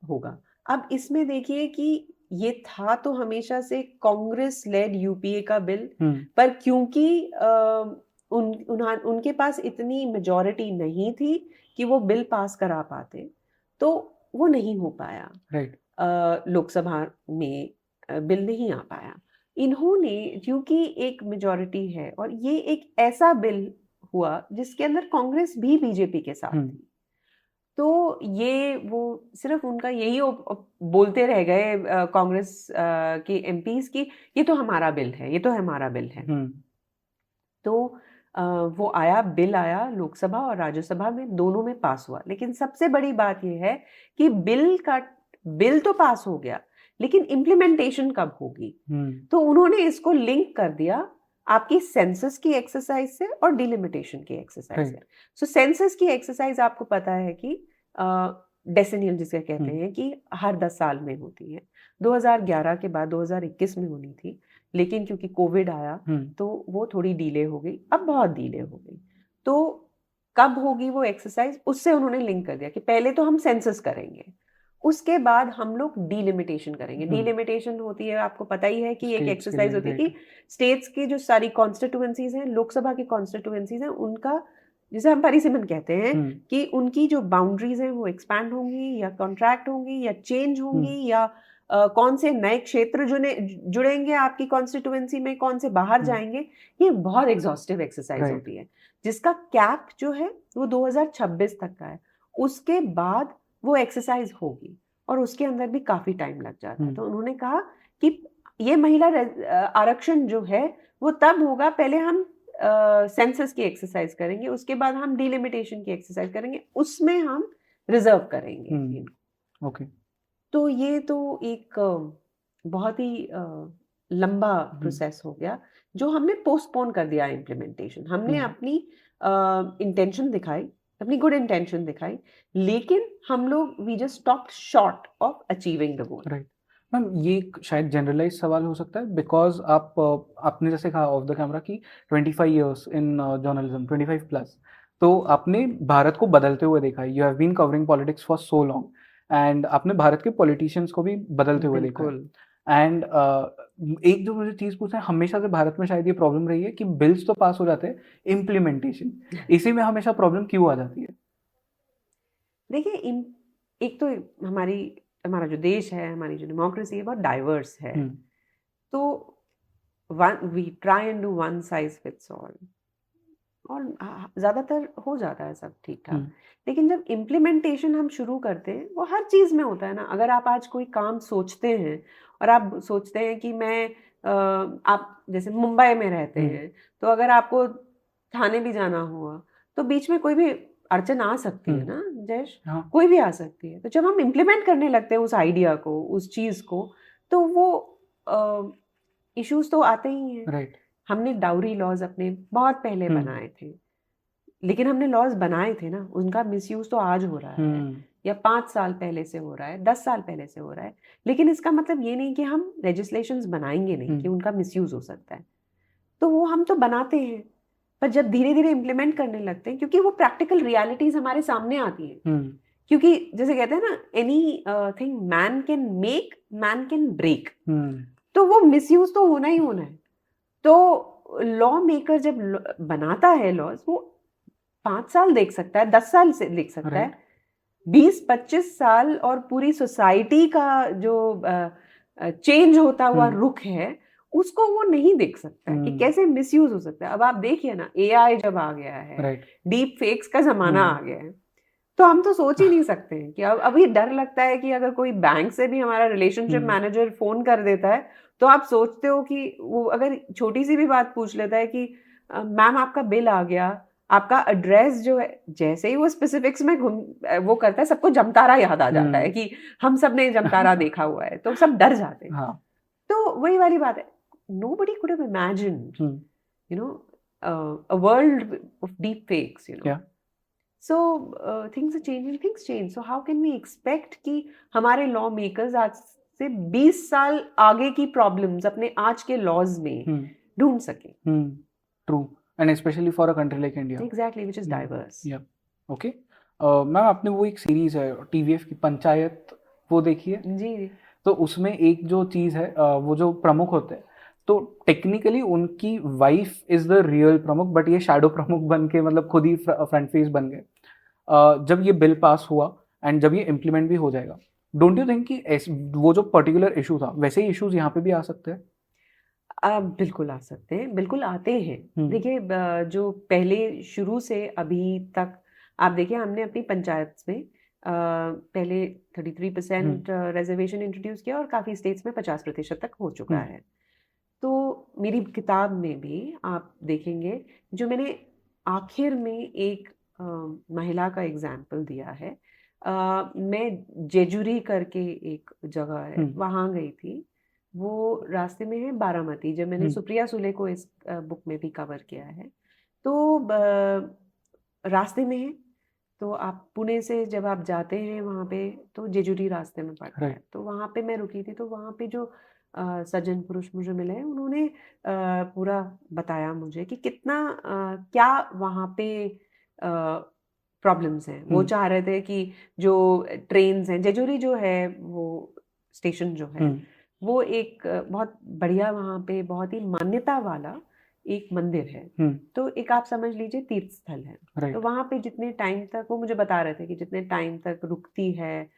होगा। अब इसमें देखिए कि ये था तो हमेशा से कांग्रेस लेड UPA का बिल, पर क्योंकि उनके पास इतनी मेजॉरिटी नहीं थी कि वो बिल पास करा पाते, तो वो नहीं हो पाया। राइट। लोकसभा में बिल नहीं आ पाया। इन्होंने, क्योंकि एक मेजॉरिटी है और ये एक ऐसा बिल हुआ जिसके अंदर कांग्रेस भी बीजेपी के साथ थी, तो ये वो सिर्फ उनका यही बोलते रह गए कांग्रेस के MPs की ये तो हमारा बिल है, ये तो हमारा बिल है। तो वो बिल आया लोकसभा और राज्यसभा में, दोनों में पास हुआ। लेकिन सबसे बड़ी बात यह है कि बिल तो पास हो गया, लेकिन इम्प्लीमेंटेशन कब होगी? तो उन्होंने इसको लिंक कर दिया आपकी सेंसस की एक्सरसाइज से और डिलिमिटेशन की एक्सरसाइज से। सो सेंसस की एक्सरसाइज आपको पता है कि डेसेनियल जिसे कहते हैं कि हर 10 साल में होती है। 2011 के बाद 2021 में होनी थी, लेकिन क्योंकि कोविड आया तो वो थोड़ी डिले हो गई, अब बहुत डिले हो गई। तो कब होगी वो एक्सरसाइज, उससे उन्होंने लिंक कर दिया कि पहले तो हम सेंसस करेंगे, उसके बाद हम लोग डिलिमिटेशन करेंगे। डिलिमिटेशन होती है, आपको पता ही है कि एक एक्सरसाइज होती है कि स्टेट्स की जो सारी कॉन्स्टिट्यूएंसीज हैं, लोकसभा की कॉन्स्टिट्यूएंसीज हैं, उनका जिसे हम परिसीमन कहते हैं कि उनकी जो बाउंड्रीज हैं वो एक्सपैंड होंगी या कॉन्ट्रैक्ट होंगी या चेंज होंगी, या कौन से नए क्षेत्र जुड़ेंगे आपकी कॉन्स्टिट्यूएंसी में, कौन से बाहर जाएंगे। ये बहुत एग्जॉस्टिव एक्सरसाइज होती है, जिसका कैप जो है वो 2026 तक का है। उसके बाद वो एक्सरसाइज होगी और उसके अंदर भी काफी टाइम लग जाता है। तो उन्होंने कहा कि ये महिला आरक्षण जो है वो तब होगा, पहले हम सेंसस की एक्सरसाइज करेंगे, उसके बाद हम डिलिमिटेशन की एक्सरसाइज करेंगे, उसमें हम रिजर्व करेंगे। ओके। तो ये तो एक बहुत ही लंबा प्रोसेस हो गया जो हमने पोस्टपोन कर दिया इम्प्लीमेंटेशन। हमने अपनी इंटेंशन दिखाई, अपनी गुड इंटेंशन दिखाई, लेकिन हम लोग we just stopped short of achieving the goal. Right. Ma'am ये एक शायद जनरलाइज सवाल हो सकता है बिकॉज आपने जैसे कहा ऑफ द कैमरा कि 25 इयर्स इन जर्नलिज्म 25 प्लस, तो आपने भारत को बदलते हुए देखा है, you have been covering politics for so long and आपने भारत के पॉलिटिशियंस को भी बदलते हुए देखा है। बिल्कुल। एंड एक जो मुझे चीज़ पूछना है, हमेशा से भारत में शायद ये प्रॉब्लम रही है कि बिल्स तो पास हो जाते हैं, इम्प्लीमेंटेशन इसी में हमेशा प्रॉब्लम क्यों आ जाती है? देखिए एक तो हमारा जो देश है, हमारी जो डेमोक्रेसी है, बहुत डाइवर्स है। तो we try and do one size fits all, और ज़्यादातर हो जाता है सब ठीक ठाक। लेकिन जब इम्प्लीमेंटेशन हम शुरू करते हैं, वो हर चीज़ में होता है ना। अगर आप आज कोई काम सोचते हैं और आप सोचते हैं कि आप जैसे मुंबई में रहते हैं, तो अगर आपको थाने भी जाना हुआ, तो बीच में कोई भी अड़चन आ सकती है ना जयेश, हाँ, कोई भी आ सकती है। तो जब हम इम्प्लीमेंट करने लगते हैं उस आइडिया को, उस चीज़ को, तो वो इश्यूज तो आते ही हैं। राइट। हमने डाउरी लॉज अपने बहुत पहले बनाए थे, लेकिन हमने लॉज बनाए थे ना, उनका मिसयूज तो आज हो रहा है, या 5 साल पहले से हो रहा है, 10 साल पहले से हो रहा है। लेकिन इसका मतलब ये नहीं कि हम लेजिस्लेशंस बनाएंगे नहीं कि उनका मिसयूज हो सकता है। तो वो हम तो बनाते हैं, पर जब धीरे धीरे इम्प्लीमेंट करने लगते हैं, क्योंकि वो प्रैक्टिकल रियलिटीज हमारे सामने आती हैं। क्योंकि जैसे कहते हैं ना, anything man can make, man can break. तो वो मिसयूज तो होना ही होना है। तो लॉ मेकर जब बनाता है लॉज, वो 5 साल देख सकता है, 10 साल से देख सकता है, 20-25 साल, और पूरी सोसाइटी का जो चेंज होता हुआ रुख है, उसको वो नहीं देख सकता है कि कैसे मिसयूज हो सकता है। अब आप देखिए ना, एआई जब आ गया है, डीप फेक्स का जमाना आ गया है, तो हम तो सोच ही नहीं सकते हैं कि अब अभी डर लगता है कि अगर कोई बैंक से भी हमारा रिलेशनशिप मैनेजर फोन कर देता है, तो आप सोचते हो कि वो अगर छोटी सी भी बात पूछ लेता है कि मैम आपका बिल आ गया, आपका एड्रेस जो है, जैसे ही वो स्पेसिफिक्स में वो करता है, सबको जमतारा याद आ जाता है कि हम सब ने जमतारा देखा हुआ है, तो सब डर जाते हैं। हाँ। तो वही वाली बात है, nobody could have imagined, you know, a world of deep fakes, you know. Yeah. So things are changing, things change. So how can we expect कि हमारे लॉ मेकर्स आज से 20 साल आगे की प्रॉब्लम्स अपने आज के लॉज में ढूंढ सके? True, and especially for a country like India. Exactly, which is diverse. Yeah. Okay. Ma'am आपने वो एक सीरीज है टीवीएफ की पंचायत, वो देखी है? जी। तो उसमें एक जो चीज़ है, वो जो प्रमुख होते हैं, तो टेक्निकली उनकी वाइफ इज द रियल प्रमुख, बट ये शैडो प्रमुख बन के मतलब खुद ही फ्रंट फेस बन गए। जब ये बिल पास हुआ एंड जब ये इम्प्लीमेंट भी हो जाएगा, डोंट यू थिंक कि वो जो पर्टिकुलर इशू था, वैसे ही इश्यूज यहाँ पे भी आ सकते हैं? बिल्कुल आ सकते हैं, बिल्कुल आते हैं। देखिए, जो पहले शुरू से अभी तक आप देखिए, हमने अपनी पंचायत में पहले 33% रिजर्वेशन इंट्रोड्यूस किया, और काफ़ी स्टेट्स में 50% तक हो चुका है। तो मेरी किताब में भी आप देखेंगे, जो मैंने आखिर में एक महिला का एग्जाम्पल दिया है। मैं जेजुरी करके एक जगह है, वहाँ गई थी। वो रास्ते में है बारामती, जब मैंने सुप्रिया सुले को इस बुक में भी कवर किया है। तो रास्ते में है, तो आप पुणे से जब आप जाते हैं वहाँ पे, तो जेजुरी रास्ते में पड़ता है। तो वहाँ पे मैं रुकी थी, तो वहाँ पे जो सज्जन पुरुष मुझे मिले, उन्होंने पूरा बताया मुझे कि कितना क्या वहाँ पे प्रॉब्लम्स हैं। वो चाह रहे थे कि जो ट्रेन्स हैं, जेजुरी जो है वो स्टेशन जो है, वो एक बहुत बढ़िया, वहाँ पे बहुत ही मान्यता वाला एक मंदिर है। तो एक आप समझ लीजिए तीर्थ स्थल है। तो वहाँ पे जितने टाइम तक, वो मुझे बता रहे थे कि जितने टाइम तक रुकती है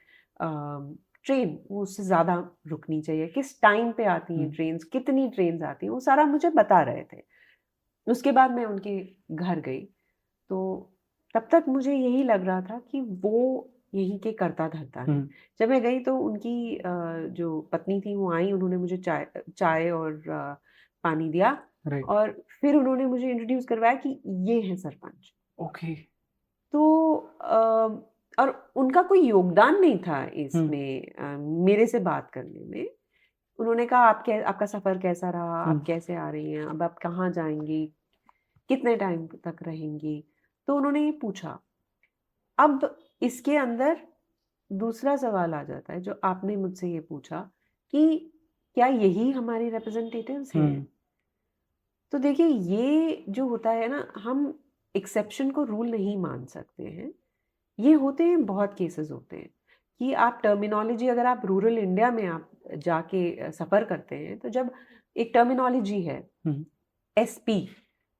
ट्रेन, वो उससे ज़्यादा रुकनी चाहिए, किस टाइम पे आती हैं ट्रेन्स, कितनी ट्रेन्स आती हैं, वो सारा मुझे बता रहे थे। उसके बाद मैं उनके घर गई, तो तब तक मुझे यही लग रहा था कि वो यहीं के करता धरता है। जब मैं गई तो उनकी जो पत्नी थी वो आई, उन्होंने मुझे चाय और पानी दिया, और फिर उन्होंने मुझे इंट्रोड्यूस करवाया कि ये है सरपंच। ओके। तो और उनका कोई योगदान नहीं था इसमें मेरे से बात करने में। उन्होंने कहा आपका सफ़र कैसा रहा, आप कैसे आ रही हैं, अब आप कहाँ जाएंगी, कितने टाइम तक रहेंगी। तो उन्होंने ये पूछा। अब इसके अंदर दूसरा सवाल आ जाता है जो आपने मुझसे ये पूछा कि क्या यही हमारे रिप्रेजेंटेटिव्स हैं? तो देखिए, ये जो होता है ना, हम एक्सेप्शन को रूल नहीं मान सकते हैं। ये होते हैं, बहुत केसेस होते हैं कि आप टर्मिनोलॉजी, अगर आप रूरल इंडिया में आप जाके सफ़र करते हैं, तो जब एक टर्मिनोलॉजी है एसपी,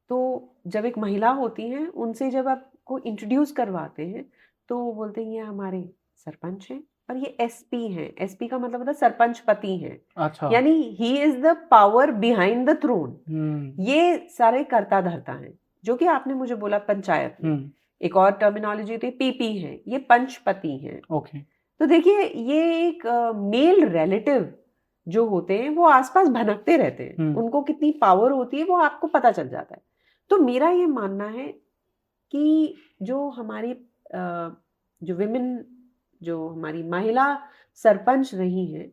तो जब एक महिला होती हैं, उनसे जब आपको इंट्रोड्यूस करवाते हैं, तो वो बोलते हैं ये हमारे सरपंच हैं और ये एसपी हैं। एसपी का मतलब होता है सरपंच पति हैं। अच्छा। यानी he is the power behind the throne. ये सारे कर्ता धर्ता हैं, जो कि आपने मुझे बोला पंचायत में। एक और टर्मिनोलॉजी होती है पीपी है, ये पंचपति हैं। ओके। तो देखिए, ये एक मेल रिलेटिव जो होते हैं वो आसपास भनकते रहते हैं। उनको कितनी पावर होती है वो आपको पता चल जाता है। तो मेरा ये मानना है कि जो हमारी जो विमेन, जो हमारी महिला सरपंच रही हैं,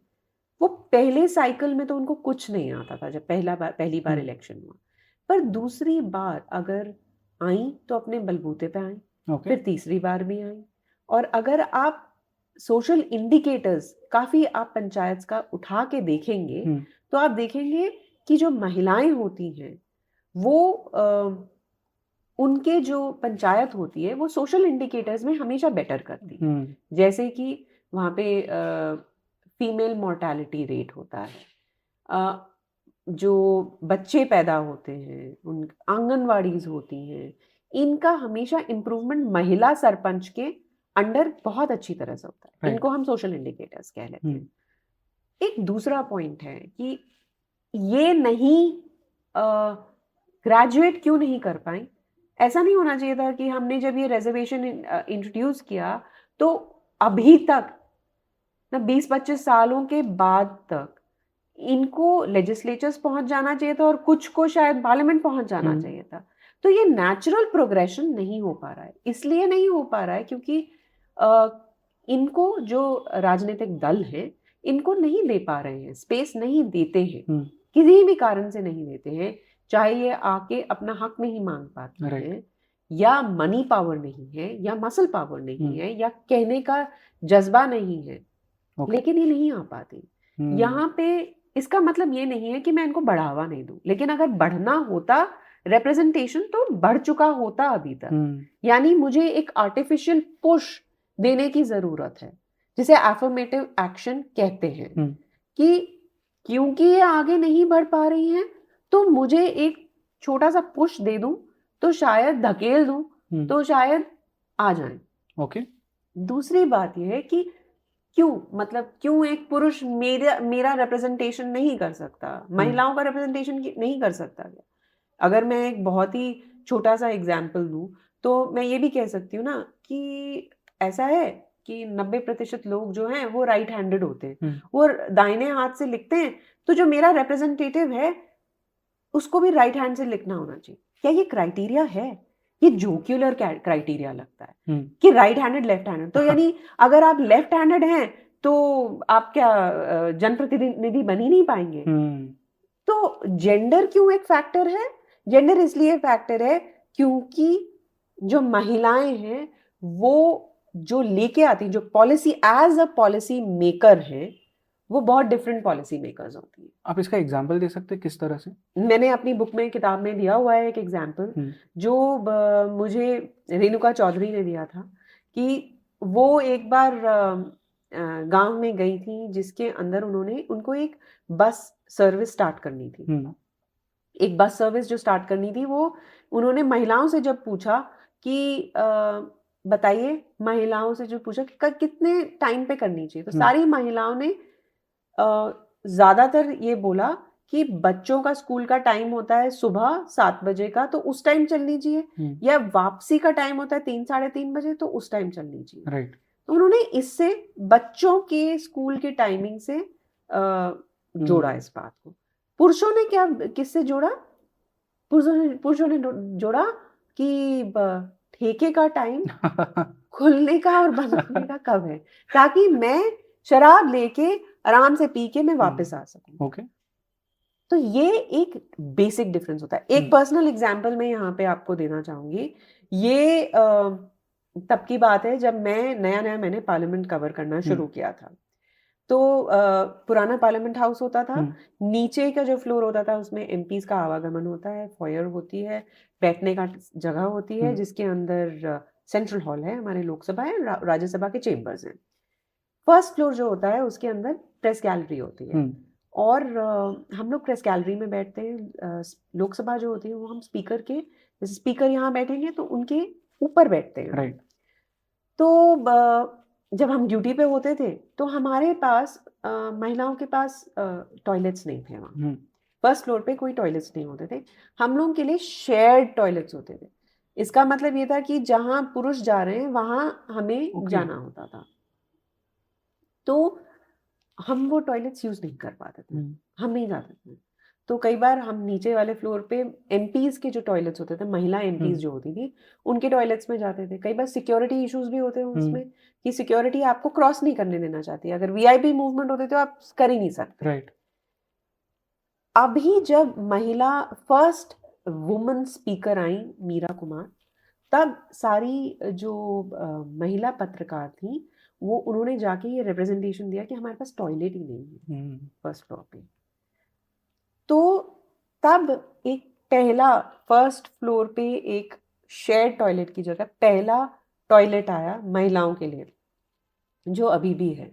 वो पहले साइकिल में तो उनको कुछ नहीं आता था जब पहली बार इलेक्शन हुआ, पर दूसरी बार अगर आई तो अपने बलबूते पे आई, फिर तीसरी बार भी आई। और अगर आप सोशल इंडिकेटर्स काफी आप पंचायत का उठा के देखेंगे, तो आप देखेंगे कि जो महिलाएं होती हैं वो उनके जो पंचायत होती है वो सोशल इंडिकेटर्स में हमेशा बेटर करती है। जैसे कि वहाँ पे फीमेल मोर्टेलिटी रेट होता है, जो बच्चे पैदा होते हैं, उन आंगनवाड़ीज होती हैं, इनका हमेशा इम्प्रूवमेंट महिला सरपंच के अंडर बहुत अच्छी तरह से होता है। इनको हम सोशल इंडिकेटर्स कह लेते हैं। एक दूसरा पॉइंट है कि ये नहीं ग्रेजुएट क्यों नहीं कर पाई। ऐसा नहीं होना चाहिए था कि हमने जब ये रिजर्वेशन इंट्रोड्यूस किया तो अभी तक ना 20-25 सालों के बाद तक इनको लेजिस्लेचर्स पहुंच जाना चाहिए था और कुछ को शायद पार्लियामेंट पहुंच जाना चाहिए था। तो ये नेचुरल प्रोग्रेशन नहीं हो पा रहा है। इसलिए नहीं हो पा रहा है क्योंकि इनको जो राजनीतिक दल है इनको नहीं दे पा रहे हैं, स्पेस नहीं देते हैं, किसी भी कारण से नहीं देते हैं। चाहे ये आके अपना हक नहीं मांग पाते हैं, या मनी पावर नहीं है, या मसल पावर नहीं है, या कहने का जज्बा नहीं है, लेकिन ये नहीं आ पाती। यहाँ पे इसका मतलब ये नहीं है कि मैं इनको बढ़ावा नहीं दूं, लेकिन अगर बढ़ना होता रिप्रेजेंटेशन तो बढ़ चुका होता अभी तक। यानी मुझे एक आर्टिफिशियल पुश देने की जरूरत है, जिसे एफर्मेटिव एक्शन कहते हैं, कि क्योंकि ये आगे नहीं बढ़ पा रही हैं तो मुझे एक छोटा सा पुश दे दूं, तो शायद धकेल दूं, तो शायद आ जाएं। ओके। दूसरी बात यह है कि क्यों एक पुरुष मेरा रिप्रेजेंटेशन नहीं कर सकता, महिलाओं का रिप्रेजेंटेशन नहीं कर सकता क्या? अगर मैं एक बहुत ही छोटा सा एग्जाम्पल दूं तो मैं ये भी कह सकती हूँ ना कि ऐसा है कि 90% लोग जो हैं वो राइट हैंडेड होते हैं, वो दाहिने हाथ से लिखते हैं, तो जो मेरा रिप्रेजेंटेटिव है उसको भी राइट हैंड से लिखना होना चाहिए। क्या ये क्राइटेरिया है? ये जोक्युलर क्राइटेरिया लगता है कि राइट हैंडेड लेफ्ट हैंडेड। तो यानी अगर आप लेफ्ट हैंडेड हैं तो आप क्या जनप्रतिनिधि बन ही नहीं पाएंगे। तो जेंडर क्यों एक फैक्टर है? जेंडर इसलिए फैक्टर है क्योंकि जो महिलाएं हैं वो जो लेके आती हैं, जो policy as a policy maker है, वो बहुत डिफरेंट पॉलिसी मेकर्स होती है। आप इसका एग्जांपल दे सकते हैं किस तरह से? मैंने अपनी बुक में, किताब में दिया हुआ है एक एग्जांपल, जो मुझे रेणुका चौधरी ने दिया था, कि वो एक बार गांव में गई थी, जिसके अंदर उनको एक बस सर्विस स्टार्ट करनी थी। एक बस सर्विस जो स्टार्ट करनी थी, वो उन्होंने महिलाओं से जब पूछा कि बताइए, महिलाओं से जो पूछा कि कितने टाइम पे करनी चाहिए, तो सारी महिलाओं ने ज्यादातर ये बोला कि बच्चों का स्कूल का टाइम होता है सुबह 7 बजे का, तो उस टाइम चलनी चाहिए, या वापसी का टाइम होता है 3-3:30 बजे, तो उस टाइम चलनी चाहिए। राइट। तो उन्होंने इससे बच्चों के स्कूल के टाइमिंग से जोड़ा इस बात को। पुरुषों ने किससे जोड़ा? पुरुषों ने जोड़ा कि ठेके का टाइम खुलने का और बंद होने का कब है, ताकि मैं शराब लेके आराम से पी के मैं वापस आ सकूं। ओके। तो ये एक बेसिक डिफरेंस होता है। एक पर्सनल एग्जांपल मैं यहाँ पे आपको देना चाहूंगी। ये तब की बात है जब मैंने पार्लियामेंट कवर करना शुरू किया था। तो पुराना पार्लियामेंट हाउस होता था, हम्म, नीचे का जो फ्लोर होता था उसमें एमपीज का आवागमन होता है, फॉयर होती है, बैठने का जगह होती है, हम्म, जिसके अंदर सेंट्रल हॉल है, हमारे लोकसभा है, राज्यसभा के चेम्बर्स हैं। फर्स्ट फ्लोर जो होता है उसके अंदर प्रेस गैलरी होती है, हम्म, और हम लोग प्रेस गैलरी में बैठते हैं। लोकसभा जो होती है वो हम स्पीकर के, जैसे स्पीकर यहाँ बैठेंगे तो उनके ऊपर बैठते हैं। राइट, तो जब हम ड्यूटी पे होते थे तो हमारे पास महिलाओं के पास टॉयलेट्स नहीं थे वहाँ। हम्म, फर्स्ट फ्लोर पे कोई टॉयलेट्स नहीं होते थे, हम लोगों के लिए शेयर्ड टॉयलेट्स होते थे। इसका मतलब ये था कि जहाँ पुरुष जा रहे हैं वहाँ हमें ओके, जाना होता था, तो हम वो टॉयलेट्स यूज नहीं कर पाते थे, हम्म, हम नहीं जाते थे। तो कई बार हम नीचे वाले फ्लोर पे एमपीज के जो टॉयलेट्स होते थे, महिला एमपीज हम्म, जो होती थी, उनके टॉयलेट्स में जाते थे। कई बार सिक्योरिटी इश्यूज भी होते हैं हम्म, उसमें, कि सिक्योरिटी आपको क्रॉस नहीं करने देना चाहती। अगर वीआईपी मूवमेंट होते तो आप कर ही नहीं सकते। राइट, अभी जब महिला फर्स्ट वुमन स्पीकर आई, मीरा कुमार, तब सारी जो महिला पत्रकार थी, वो उन्होंने जाके ये रिप्रेजेंटेशन दिया कि हमारे पास टॉयलेट ही नहीं है हम्म, फर्स्ट फ्लोर पे। तो तब एक पहला फर्स्ट फ्लोर पे एक शेयर टॉयलेट की जगह पहला टॉयलेट आया महिलाओं के लिए, जो अभी भी है।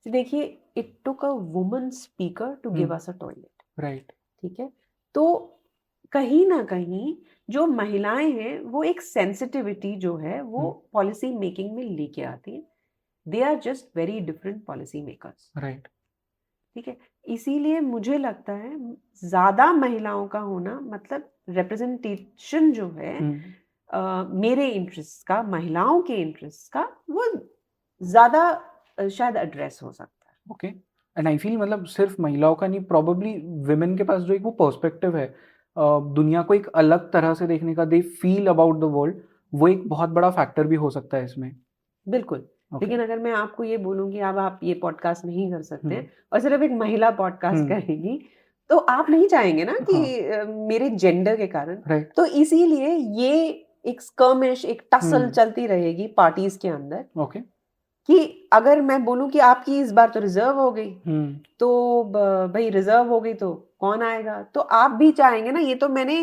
तो देखिए, it took a woman speaker to give us a toilet. Right, ठीक है, तो कहीं ना कहीं जो महिलाएं हैं वो एक सेंसिटिविटी जो है वो पॉलिसी मेकिंग में लेके आती हैं। They are just very different policy makers. Right, ठीक है, इसीलिए मुझे लगता है ज्यादा महिलाओं का होना मतलब रिप्रेजेंटेशन जो है मेरे इंटरेस्ट का, महिलाओं के इंटरेस्ट का, वो ज्यादा शायद एड्रेस हो सकता है। ओके। एंड आई फील मतलब सिर्फ महिलाओं का नहीं, प्रोबेबली विमेन के पास जो एक वो पर्सपेक्टिव है दुनिया को एक अलग तरह से देखने का, they feel about the world, वो एक बहुत बड़ा फैक्टर भी हो सकता है इसमें। बिल्कुल। ओके, लेकिन अगर मैं आपको ये बोलूँ कि अब आप ये पॉडकास्ट नहीं कर सकते हम्म, हैं और सिर्फ एक महिला पॉडकास्ट हम्म, करेगी, तो आप नहीं चाहेंगे ना कि हाँ, मेरे जेंडर के कारण। राइट, तो इसीलिए ये एक स्कर्मिश, एक टसल हम्म, चलती रहेगी पार्टीज के अंदर, ओके, कि अगर मैं बोलूँ कि आपकी इस बार तो रिजर्व हो गई, हम्म, तो भाई रिजर्व हो गई तो कौन आएगा? तो आप भी चाहेंगे ना, ये तो मैंने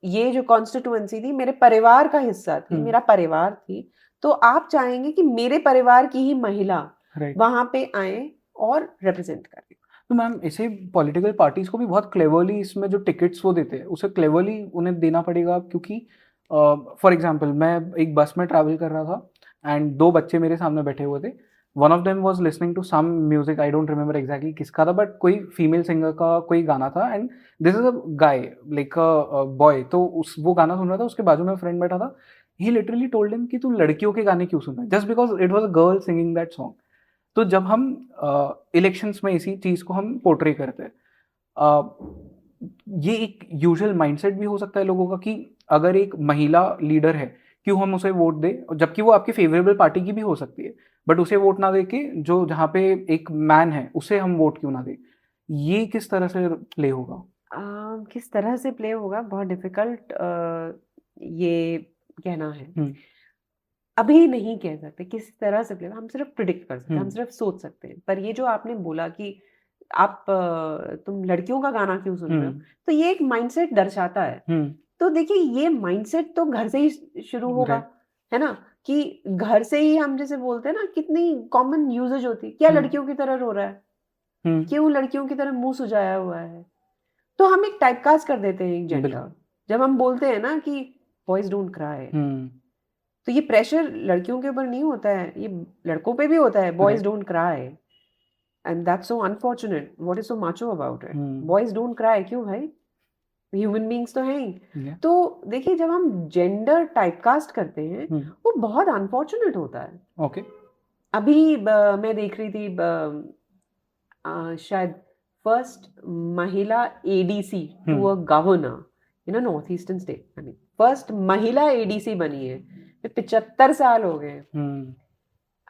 ये जो कॉन्स्टिट्यूएंसी थी मेरे परिवार का हिस्सा थी, मेरा परिवार थी, तो आप चाहेंगे कि मेरे परिवार की ही महिला राइट। वहां पे आए और रिप्रेजेंट करें। तो मैम ऐसे पॉलिटिकल पार्टीज को भी बहुत क्लेवरली इसमें जो टिकट्स वो देते हैं उसे क्लेवरली उन्हें देना पड़ेगा, क्योंकि फॉर एग्जांपल मैं एक बस में ट्रैवल कर रहा था एंड दो बच्चे मेरे सामने बैठे हुए थे। One of them was listening to some music, I don't remember exactly किसका था, बट कोई फीमेल सिंगर का कोई गाना था and this is a guy like a boy, तो उस वो गाना सुन रहा था, उसके बाजू में फ्रेंड बैठा था। ही लिटरली टोल्ड हिम कि तू लड़कियों के गाने क्यों सुन रहा है, just because it was a girl singing that song. तो जब हम इलेक्शंस में इसी चीज को हम पोर्ट्रे करते हैं, ये एक यूजुअल माइंडसेट भी हो सकता है लोगों का कि अगर एक महिला लीडर है क्यों हम उसे वोट दें, जबकि वो आपकी फेवरेबल पार्टी की भी हो सकती है, बट उसे वोट ना दे के जो जहाँ पे एक मैन है उसे हम वोट क्यों ना दें। ये किस तरह से प्ले होगा? किस तरह से प्ले होगा, बहुत डिफिकल्ट ये कहना है। हम्म, अभी नहीं कह सकते किस तरह से प्ले, हम सिर्फ प्रिडिक्ट कर सकते हैं, हम हम्म, सिर्फ सोच सकते हैं। पर ये जो आपने बोला कि आप तुम लड़कियों का गाना क्यों सुन रहे हो, हम्म, तो ये एक माइंडसेट दर्शाता है। हम्म, तो देखिए, ये माइंडसेट तो घर से ही शुरू होगा, राइट, है ना? कि घर से ही हम जैसे बोलते हैं ना, कितनी कॉमन यूजेज होती है, क्या हम्म, लड़कियों की तरह रो रहा है, हम्म, क्यों लड़कियों की तरह मुंह सुजाया हुआ है। तो हम एक टाइपकास्ट कर देते हैं एक जेंडर। बिल्कुल, जब हम बोलते हैं ना कि बॉयज डोंट क्राई, हम्म, तो ये प्रेशर लड़कियों के ऊपर नहीं होता है, ये लड़कों पे भी होता है। Boys right, don't cry, and that's so unfortunate. What is so macho about it? Hmm, boys don't cry क्यों भाई? ह्यूमन बींग्स तो हैं ही। yeah, तो देखिए, जब हम जेंडर टाइपकास्ट करते हैं, वो बहुत अनफॉर्चुनेट होता है। ओके, अभी मैं देख रही थी शायद फर्स्ट महिला ADC to a governor in a north eastern state, I mean first महिला एडीसी बनी है। 75 साल हो गए, हम्म,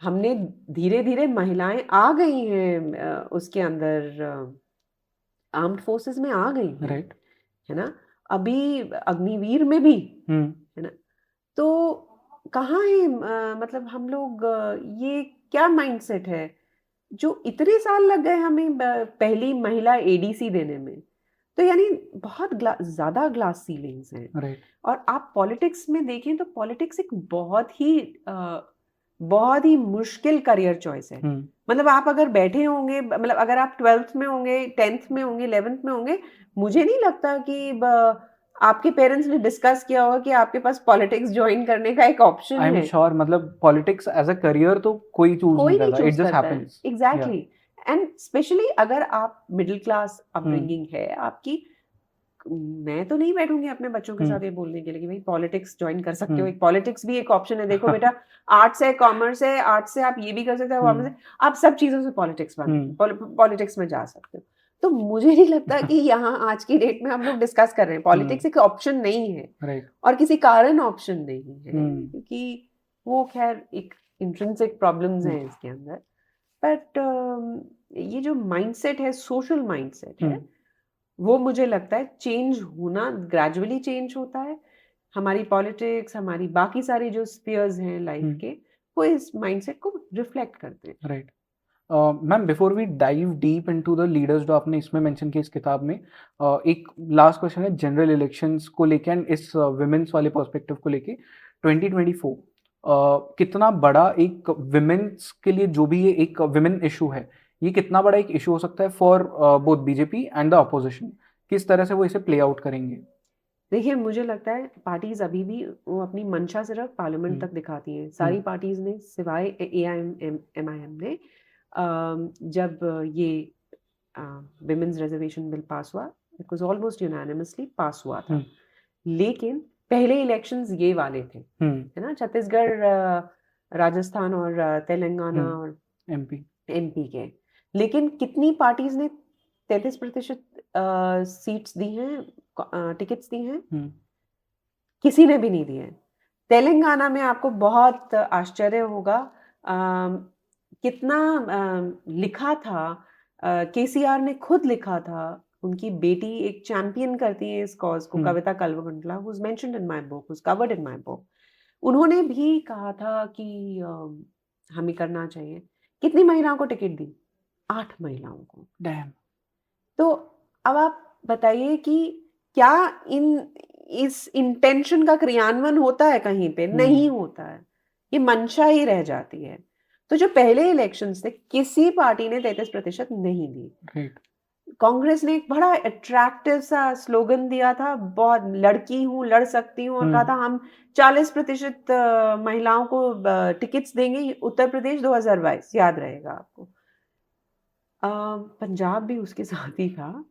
हमने धीरे धीरे महिलाएं आ गई हैं उसके अंदर, आर्म्ड फोर्सेस में आ गई हैं, राइट, है ना? अभी अग्निवीर में भी, हम्म, है ना? तो कहाँ है मतलब हम लोग ये क्या माइंडसेट है? जो इतने साल लग गए हमें पहली महिला एडीसी देने में, तो यानी बहुत ज्यादा ग्लास सीलिंग्स हैं। राइट। और आप पॉलिटिक्स में देखें तो पॉलिटिक्स एक बहुत ही मुश्किल करियर चॉइस है। मतलब आप अगर बैठे होंगे, मतलब अगर आप 12th में होंगे, 10th में होंगे, 11th में होंगे, मुझे नहीं लगता कि आपके पेरेंट्स ने डिस्कस किया होगा कि आपके पास पॉलिटिक्स ज्वाइन करने का एक ऑप्शन आई एम है। श्योर, मतलब पॉलिटिक्स एज अ करियर तो कोई चूज कोई नहीं नहीं करता, इट चूज जस्ट करता है। हैपेंस। एग्जैक्टली। एंड स्पेशली अगर आप मिडिल क्लास अपब्रिंगिंग है आपकी, मैं तो नहीं बैठूंगी अपने बच्चों के साथ ये बोलने के लिए कि भाई पॉलिटिक्स ज्वाइन कर सकते हो, एक पॉलिटिक्स भी एक ऑप्शन है। देखो बेटा, आर्ट्स है, कॉमर्स है, आर्ट्स से आप ये भी कर सकते हो, कॉमर्स से आप सब चीजों से पॉलिटिक्स में जा सकते हो। तो मुझे नहीं लगता कि यहाँ आज की डेट में हम लोग डिस्कस कर रहे हैं, पॉलिटिक्स एक ऑप्शन नहीं है। राइट। और किसी कारण ऑप्शन नहीं है, क्योंकि वो खैर एक इंट्रिंसिक प्रॉब्लम्स हैं इसके अंदर। बट ये जो माइंडसेट है, सोशल माइंडसेट है, वो मुझे लगता है चेंज होना, ग्रेजुअली चेंज होता है। हमारी पॉलिटिक्स, हमारी बाकी सारी जो स्फीयर्स हैं लाइफ के, वो इस माइंडसेट को रिफ्लेक्ट करते हैं। Right. Ma'am, before we dive deep into the leaders जो आपने इसमें मेंशन किया इस किताब में, एक लास्ट क्वेश्चन है जनरल इलेक्शंस को लेके एंड इस विमेंस वाले पर्सपेक्टिव को लेके। 2024 कितना बड़ा एक विमेंस के लिए, जो भी ये एक विमेन इशू है, ये कितना बड़ा एक इशू हो सकता है for both BJP and the opposition? किस तरह से वो इसे प्ले आउट करेंगे? देखिए, मुझे लगता है पार्टीज अभी भी वो अपनी मंशा सिर्फ पार्लियामेंट तक दिखाती हैं। सारी पार्टीज ने सिवाय AIM-MIM ने जब ये विमेन्स रिजर्वेशन बिल पास हुआ, इट वाज ऑलमोस्ट यूनानिमसली पास हुआ था। लेकिन पहले इलेक्शंस ये वाले थे, है ना, छत्तीसगढ़, राजस्थान और तेलंगाना और MP के। लेकिन कितनी पार्टीज ने 33% सीट्स दी हैं, टिकट्स दी हैं? किसी ने भी नहीं दिए। तेलंगाना में आपको बहुत आश्चर्य होगा, कितना लिखा था, KCR ने खुद लिखा था, उनकी बेटी एक चैंपियन करती है इस कॉज को, कविता Kalvakuntla, who's mentioned in my book, who's covered in my book, उन्होंने भी कहा था कि हमें करना चाहिए। कितनी महिलाओं को टिकट दी? 8 महिलाओं को। डैम। तो अब आप बताइए कि क्या इस इंटेंशन का क्रियान्वयन होता है कहीं पे? नहीं होता है, ये मंशा ही रह जाती है। तो जो पहले इलेक्शंस थे, किसी पार्टी ने 33% नहीं दी। कांग्रेस ने एक बड़ा अट्रैक्टिव सा स्लोगन दिया था, बहुत लड़की हूँ, लड़ सकती हूँ, और कहा था हम 40% महिलाओं को टिकट्स देंगे, उत्तर प्रदेश 2022, याद रहेगा आपको। पंजाब भी उसके साथ ही था,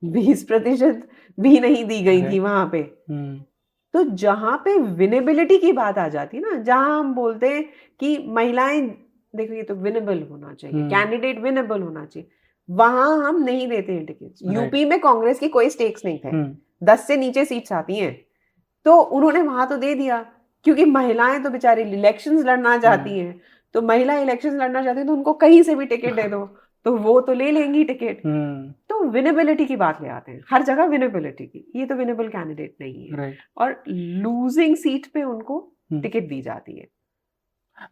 20% भी नहीं दी गई थी वहां पे। तो जहां पे विनेबिलिटी की बात आ जाती है ना, जहां हम बोलते हैं कि महिलाएं, देखो ये तो विनेबल होना चाहिए, कैंडिडेट विनेबल होना चाहिए, वहां हम नहीं देते हैं टिकट। यूपी में कांग्रेस की कोई स्टेक्स नहीं थे, 10 से नीचे सीट्स आती हैं, तो उन्होंने वहां तो दे दिया, क्योंकि महिलाएं तो बेचारी इलेक्शंस लड़ना चाहती हैं। तो महिला इलेक्शंस लड़ना चाहती हैं तो उनको कहीं से भी टिकट दे दो, तो वो तो ले लेंगी टिकट। तो विनेबिलिटी की बात ले आते हैं, हर जगह विनेबिलिटी की, ये तो विनेबल कैंडिडेट नहीं है, और लूजिंग सीट पे उनको टिकट दी जाती है।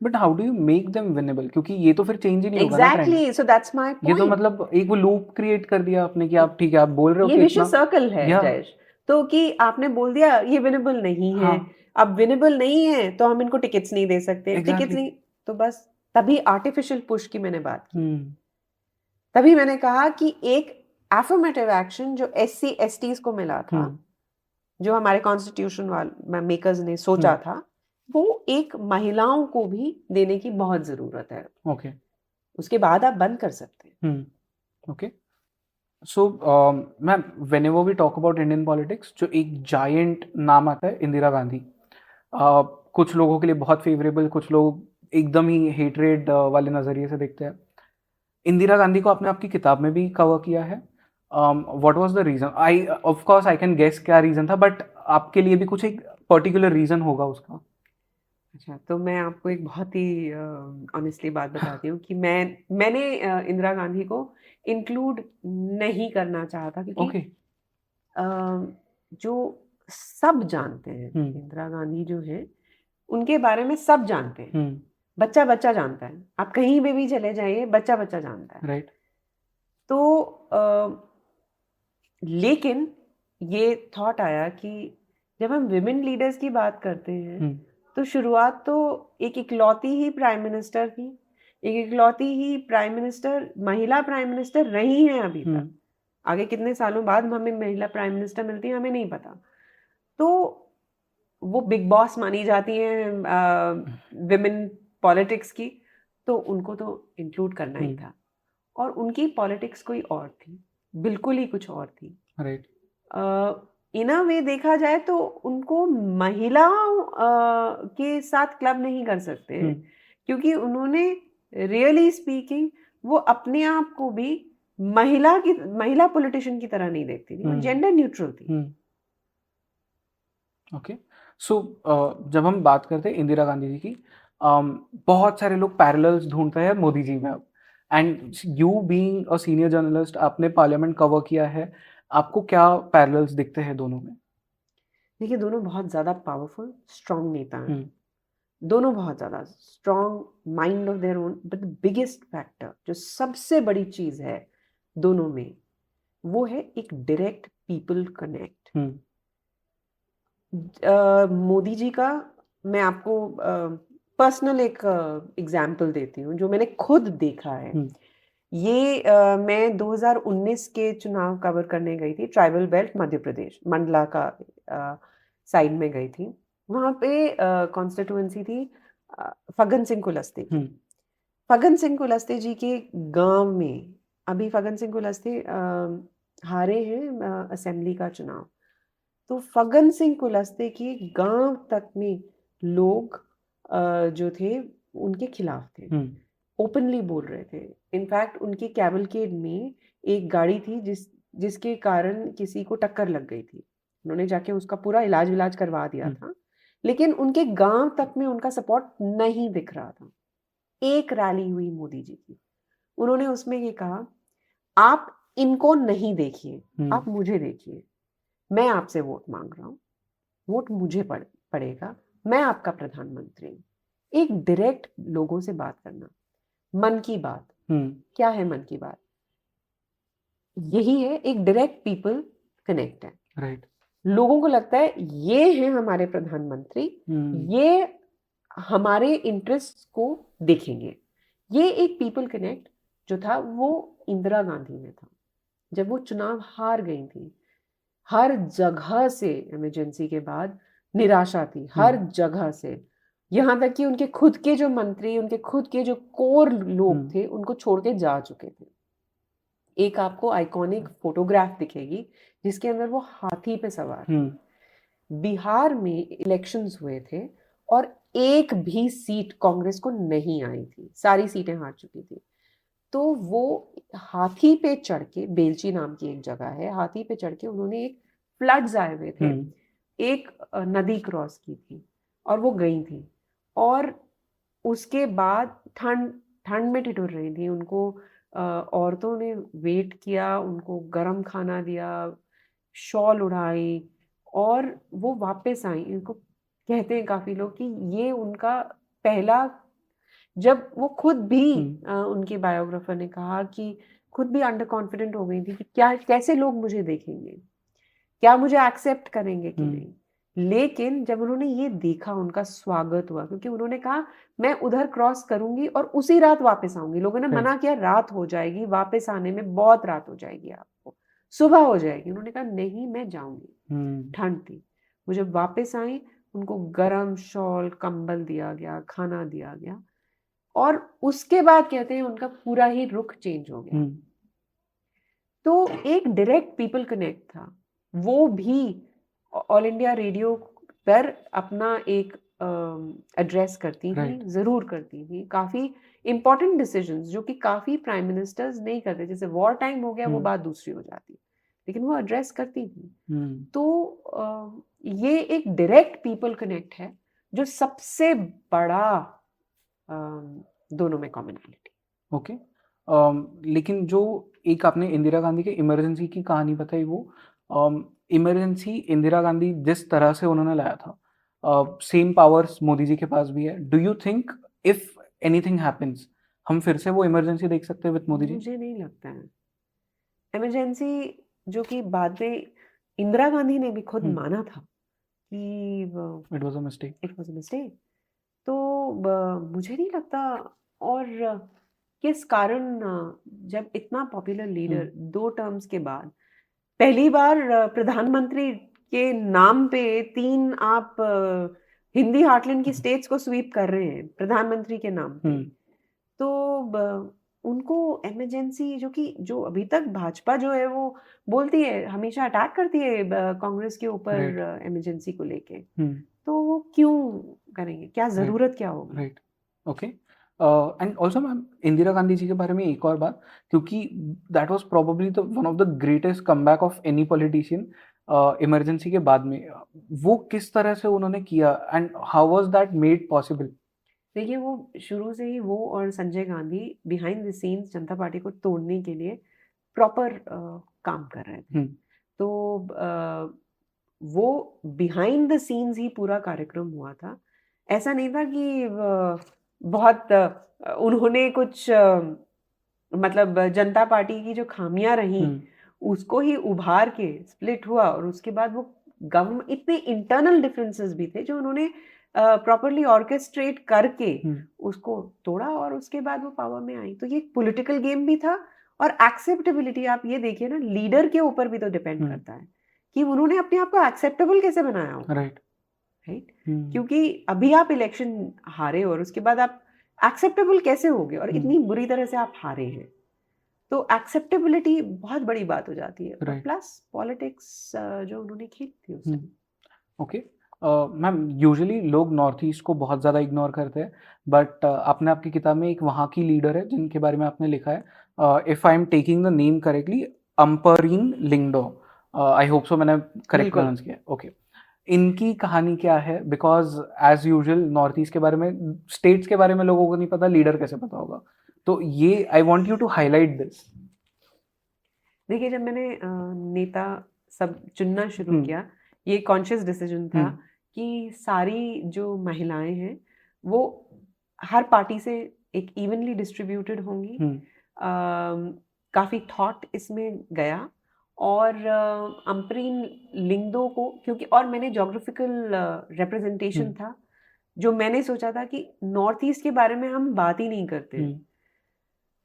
But how do you make them winnable? क्योंकि ये तो फिर चेंज ही नहीं होगा ना। Exactly, so that's my point. ये तो मतलब एक वो लूप क्रिएट कर दिया आपने कि आप ठीक है, आप बोल रहे हो ये कि विशेष सर्कल है जयेश, तो कि आपने बोल दिया ये विनेबल नहीं है, अब विनेबल नहीं है तो हम इनको टिकट्स नहीं दे सकते, टिकट्स नहीं, तो बस तभी आर्टिफिशियल पुश की मैंने बात की। तभी मैंने कहा कि एक एफर्मेटिव एक्शन जो SC STs को मिला था, जो हमारे कॉन्स्टिट्यूशन मेकर्स ने सोचा था, वो एक महिलाओं को भी देने की बहुत जरूरत है। ओके। उसके बाद आप बंद कर सकते हैं। Okay. So ma'am, whenever we talk about Indian politics, जो एक जायंट नाम आता है इंदिरा गांधी, कुछ लोगों के लिए बहुत फेवरेबल, कुछ लोग एकदम ही हेटरेड वाले नजरिए से देखते हैं। इंदिरा गांधी को आपने आपकी किताब में भी कवर किया है। What was the reason? I of course I can guess क्या रीजन था, बट आपके लिए भी कुछ एक पर्टिकुलर रीजन होगा उसका। अच्छा, तो मैं आपको एक बहुत ही ऑनेस्टली बात बताती हूँ कि मैंने इंदिरा गांधी को इंक्लूड नहीं करना चाहा था, क्योंकि जो सब जानते हैं इंदिरा गांधी जो है, उनके बारे में सब जानते हैं, बच्चा बच्चा जानता है, आप कहीं पे भी चले जाइए, बच्चा बच्चा जानता है। राइट। तो लेकिन ये थॉट आया कि जब हम विमेन लीडर्स की बात करते हैं, तो शुरुआत तो एक इकलौती ही प्राइम मिनिस्टर की, एक इकलौती ही प्राइम मिनिस्टर, महिला प्राइम मिनिस्टर रही हैं अभी तक। आगे कितने सालों बाद हमें महिला प्राइम मिनिस्टर मिलती है हमें नहीं पता। तो वो बिग बॉस मानी जाती हैं विमेन पॉलिटिक्स की, तो उनको तो इंक्लूड करना ही था। और उनकी पॉलिटिक्स कोई और थी, बिल्कुल ही कुछ और थी। राइट। इन अ वे देखा जाए तो उनको महिलाओं के साथ क्लब नहीं कर सकते हैं, क्योंकि उन्होंने रियली स्पीकिंग वो अपने आप को भी महिला पॉलिटिशियन की तरह नहीं देखती थी, वो जेंडर न्यूट्रल थी। ओके। सो जब हम बात करते हैं इंदिरा गांधी जी की, बहुत सारे लोग पैरेलल्स ढूंढते हैं मोदी जी में अब। And you being a senior journalist, आपने पार्लियामेंट कवर किया है, आपको क्या पैरेलल्स दिखते हैं दोनों में? देखिए, दोनों बहुत ज़्यादा पावरफुल स्ट्रॉन्ग नेता हैं। दोनों बहुत ज़्यादा strong mind of their own, but the biggest factor, जो सबसे बड़ी चीज़ है दोनों में, वो है एक direct people connect. Modi ji का मैं आपको पर्सनल एक एग्जाम्पल देती हूँ जो मैंने खुद देखा है। ये मैं 2019 के चुनाव कवर करने गई थी, ट्राइबल बेल्ट मध्य प्रदेश, मंडला का साइड में गई थी। वहाँ पे कॉन्स्टिट्यूएंसी थी फग्गन सिंह कुलस्ते की। फग्गन सिंह कुलस्ते जी के गांव में, अभी फग्गन सिंह कुलस्ते हारे हैं असेंबली का चुनाव, तो फग्गन सिंह कुलस्ते के गांव तक में लोग जो थे उनके खिलाफ थे, ओपनली बोल रहे थे। इनफैक्ट उनकी कैवलकेड में एक गाड़ी थी जिसके कारण किसी को टक्कर लग गई थी, उन्होंने जाके उसका पूरा इलाज करवा दिया था, लेकिन उनके गांव तक में उनका सपोर्ट नहीं दिख रहा था। एक रैली हुई मोदी जी की, उन्होंने उसमें ये कहा, आप इनको नहीं देखिए, आप मुझे देखिए, मैं आपसे वोट मांग रहा हूं, वोट मुझे पड़ेगा, मैं आपका प्रधानमंत्री हूं। एक डायरेक्ट लोगों से बात करना, मन की बात। क्या है मन की बात? यही है, एक डायरेक्ट पीपल कनेक्ट है। राइट। लोगों को लगता है ये हैं हमारे प्रधानमंत्री, ये हमारे इंटरेस्ट को देखेंगे। ये एक पीपल कनेक्ट जो था वो इंदिरा गांधी में था। जब वो चुनाव हार गई थी, हर जगह से इमरजेंसी के बाद निराशा थी, हर जगह से, यहाँ तक कि उनके खुद के जो मंत्री, उनके खुद के जो कोर लोग थे, उनको छोड़ के जा चुके थे। एक आपको आइकॉनिक फोटोग्राफ दिखेगी जिसके अंदर वो हाथी पे सवार थे। बिहार में इलेक्शंस हुए थे और एक भी सीट कांग्रेस को नहीं आई थी, सारी सीटें हार चुकी थी। तो वो हाथी पे चढ़ के, बेलची नाम की एक जगह है, हाथी पे चढ़ के उन्होंने, एक फ्लड्स आए हुए थे, एक नदी क्रॉस की थी और वो गई थी, और उसके बाद ठंड में ठिठुर रही थी, उनको औरतों ने वेट किया, उनको गरम खाना दिया, शॉल उड़ाई, और वो वापस आई। इनको कहते हैं काफी लोग कि ये उनका पहला, जब वो खुद भी उनके बायोग्राफर ने कहा कि खुद भी अंडर कॉन्फिडेंट हो गई थी कि क्या, कैसे लोग मुझे देखेंगे, क्या मुझे एक्सेप्ट करेंगे कि नहीं। लेकिन जब उन्होंने ये देखा, उनका स्वागत हुआ, क्योंकि उन्होंने कहा मैं उधर क्रॉस करूंगी और उसी रात वापस आऊंगी। लोगों ने मना किया, रात हो जाएगी, वापस आने में बहुत रात हो जाएगी, आपको सुबह हो जाएगी। उन्होंने कहा नहीं, मैं जाऊंगी। ठंड थी, वो जब वापस आई, उनको गरम शॉल, कंबल दिया गया, खाना दिया गया, और उसके बाद कहते हैं उनका पूरा ही रुख चेंज हो गया। तो एक डायरेक्ट पीपल कनेक्ट था। वो भी ऑल इंडिया रेडियो पर अपना एक एड्रेस करती थी, जरूर करती थी। काफी इंपॉर्टेंट डिसीजंस जो कि काफी प्राइम मिनिस्टर्स नहीं करते, जैसे वॉर टाइम हो गया वो बात दूसरी हो जाती, लेकिन वो एड्रेस करती थी। तो ये एक डायरेक्ट पीपल कनेक्ट है जो सबसे बड़ा दोनों में कॉमनैलिटी। ओके। लेकिन जो एक आपने इंदिरा गांधी के इमरजेंसी की कहानी बताई, वो इमरजेंसी इंदिरा गांधी जिस तरह से उन्होंने लाया था, सेम पावर्स मोदी जी के पास भी है। Do you think if anything happens, हम फिर से वो इमरजेंसी देख सकते हैं विद मोदी जी? मुझे नहीं लगता है इमरजेंसी, जो कि बाद में इंदिरा गांधी ने भी खुद माना था कि it was a mistake. It was a mistake. तो मुझे नहीं लगता। और किस कारण जब इतना पॉपुलर लीडर 2 टर्म्स के बाद पहली बार प्रधानमंत्री के नाम पे 3 आप हिंदी हार्टलैंड की स्टेट्स को स्वीप कर रहे हैं प्रधानमंत्री के नाम पे, तो उनको इमरजेंसी, जो अभी तक भाजपा जो है वो बोलती है, हमेशा अटैक करती है कांग्रेस के ऊपर इमरजेंसी को लेके, तो वो क्यों करेंगे, क्या जरूरत क्या होगी? Right, okay. And also ma'am, Indira Gandhi ji के बारे में एक और बात, क्योंकि that was probably the one of the greatest comeback of any politician emergency के बाद में, वो किस तरह से उन्होंने किया and how was that made possible? देखिए, वो शुरू से ही वो और Sanjay Gandhi behind the scenes Janata Party को तोड़ने के लिए प्रॉपर काम कर रहे थे। तो वो बिहाइंड द सीन्स ही पूरा कार्यक्रम हुआ था। ऐसा नहीं था कि बहुत उन्होंने कुछ मतलब जनता पार्टी की जो खामियां रही उसको ही उभार के स्प्लिट हुआ, और उसके बाद वो गवर्नमेंट, इतने इंटरनल डिफरेंसेस भी थे जो उन्होंने प्रॉपरली ऑर्केस्ट्रेट करके उसको तोड़ा, और उसके बाद वो पावर में आई। तो ये पॉलिटिकल गेम भी था, और एक्सेप्टेबिलिटी आप ये देखिए ना, लीडर के ऊपर भी तो डिपेंड करता है कि उन्होंने अपने आप को एक्सेप्टेबल कैसे बनाया हो। राइट, क्योंकि अभी आप इलेक्शन हारे और उसके बाद आप एक्सेप्टेबल कैसे होगे, और इतनी बुरी तरह से आप हारे हैं, तो एक्सेप्टेबिलिटी बहुत बड़ी बात हो जाती है। प्लस पॉलिटिक्स जो उन्होंने खेली थी उस टाइम। ओके मैम, यूजुअली लोग नॉर्थ ईस्ट को बहुत ज़्यादा इग्नोर करते हैं, बट आपने आपकी किताब में एक वहाँ की लीडर है जिनके बारे में आपने लिखा है, if I am taking the name correctly, Ampareen Lyngdoh, I hope so मैंने करेक्ट प्रोनाउंस किया। ओके, इनकी कहानी क्या है? Because as usual north east के बारे में, स्टेट्स के बारे में लोगों को नहीं पता, लीडर कैसे पता होगा? तो ये I want you to highlight this. देखिए, जब मैंने नेता सब चुनना शुरू किया, ये कॉन्शियस डिसीजन था कि सारी जो महिलाएं हैं वो हर पार्टी से एक इवनली डिस्ट्रीब्यूटेड होंगी। काफी थॉट इसमें गया, और अम्परीन लिंगडो को, क्योंकि और मैंने ज्योग्राफिकल रिप्रेजेंटेशन था, जो मैंने सोचा था कि नॉर्थ ईस्ट के बारे में हम बात ही नहीं करते,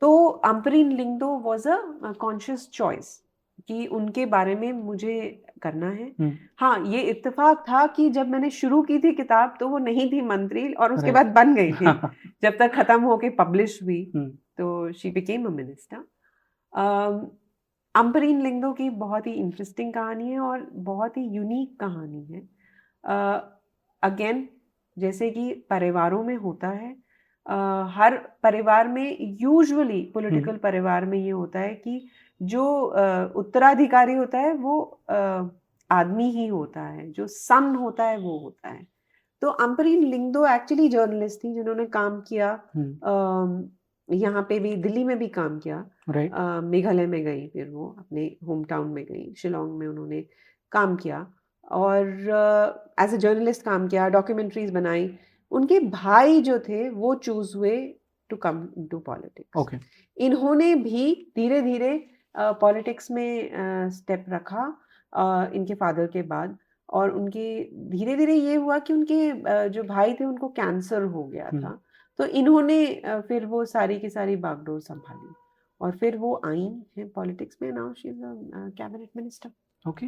तो अम्परीन Lyngdoh was a conscious choice कि उनके बारे में मुझे करना है। हाँ, ये इत्तेफाक था कि जब मैंने शुरू की थी किताब तो वो नहीं थी मंत्री, और उसके बाद बन गई थी जब तक खत्म होके पब्लिश हुई, तो she became a minister. अम्परीन Lyngdoh की बहुत ही इंटरेस्टिंग कहानी है और बहुत ही यूनिक कहानी है। अगेन, जैसे कि परिवारों में होता है, हर परिवार में, यूजुअली पॉलिटिकल परिवार में ये होता है कि जो उत्तराधिकारी होता है वो आदमी ही होता है, जो सन होता है वो होता है। तो अम्परीन लिंगडो एक्चुअली जर्नलिस्ट थी जिन्होंने काम किया, यहाँ पे भी, दिल्ली में भी काम किया, मेघालय में गई, फिर वो अपने होम टाउन में गई, शिलोंग में उन्होंने काम किया, और एज ए जर्नलिस्ट काम किया, डॉक्यूमेंट्रीज बनाई। उनके भाई जो थे वो चूज हुए टू कम टू पॉलिटिक्स। इन्होंने भी धीरे धीरे पॉलिटिक्स में स्टेप रखा इनके फादर के बाद, और उनके धीरे धीरे ये हुआ कि उनके जो भाई थे उनको कैंसर हो गया था, तो इन्होंने फिर वो सारी की सारी बागडोर संभाली, और फिर वो आई है पॉलिटिक्स में। Now she is a cabinet minister. Okay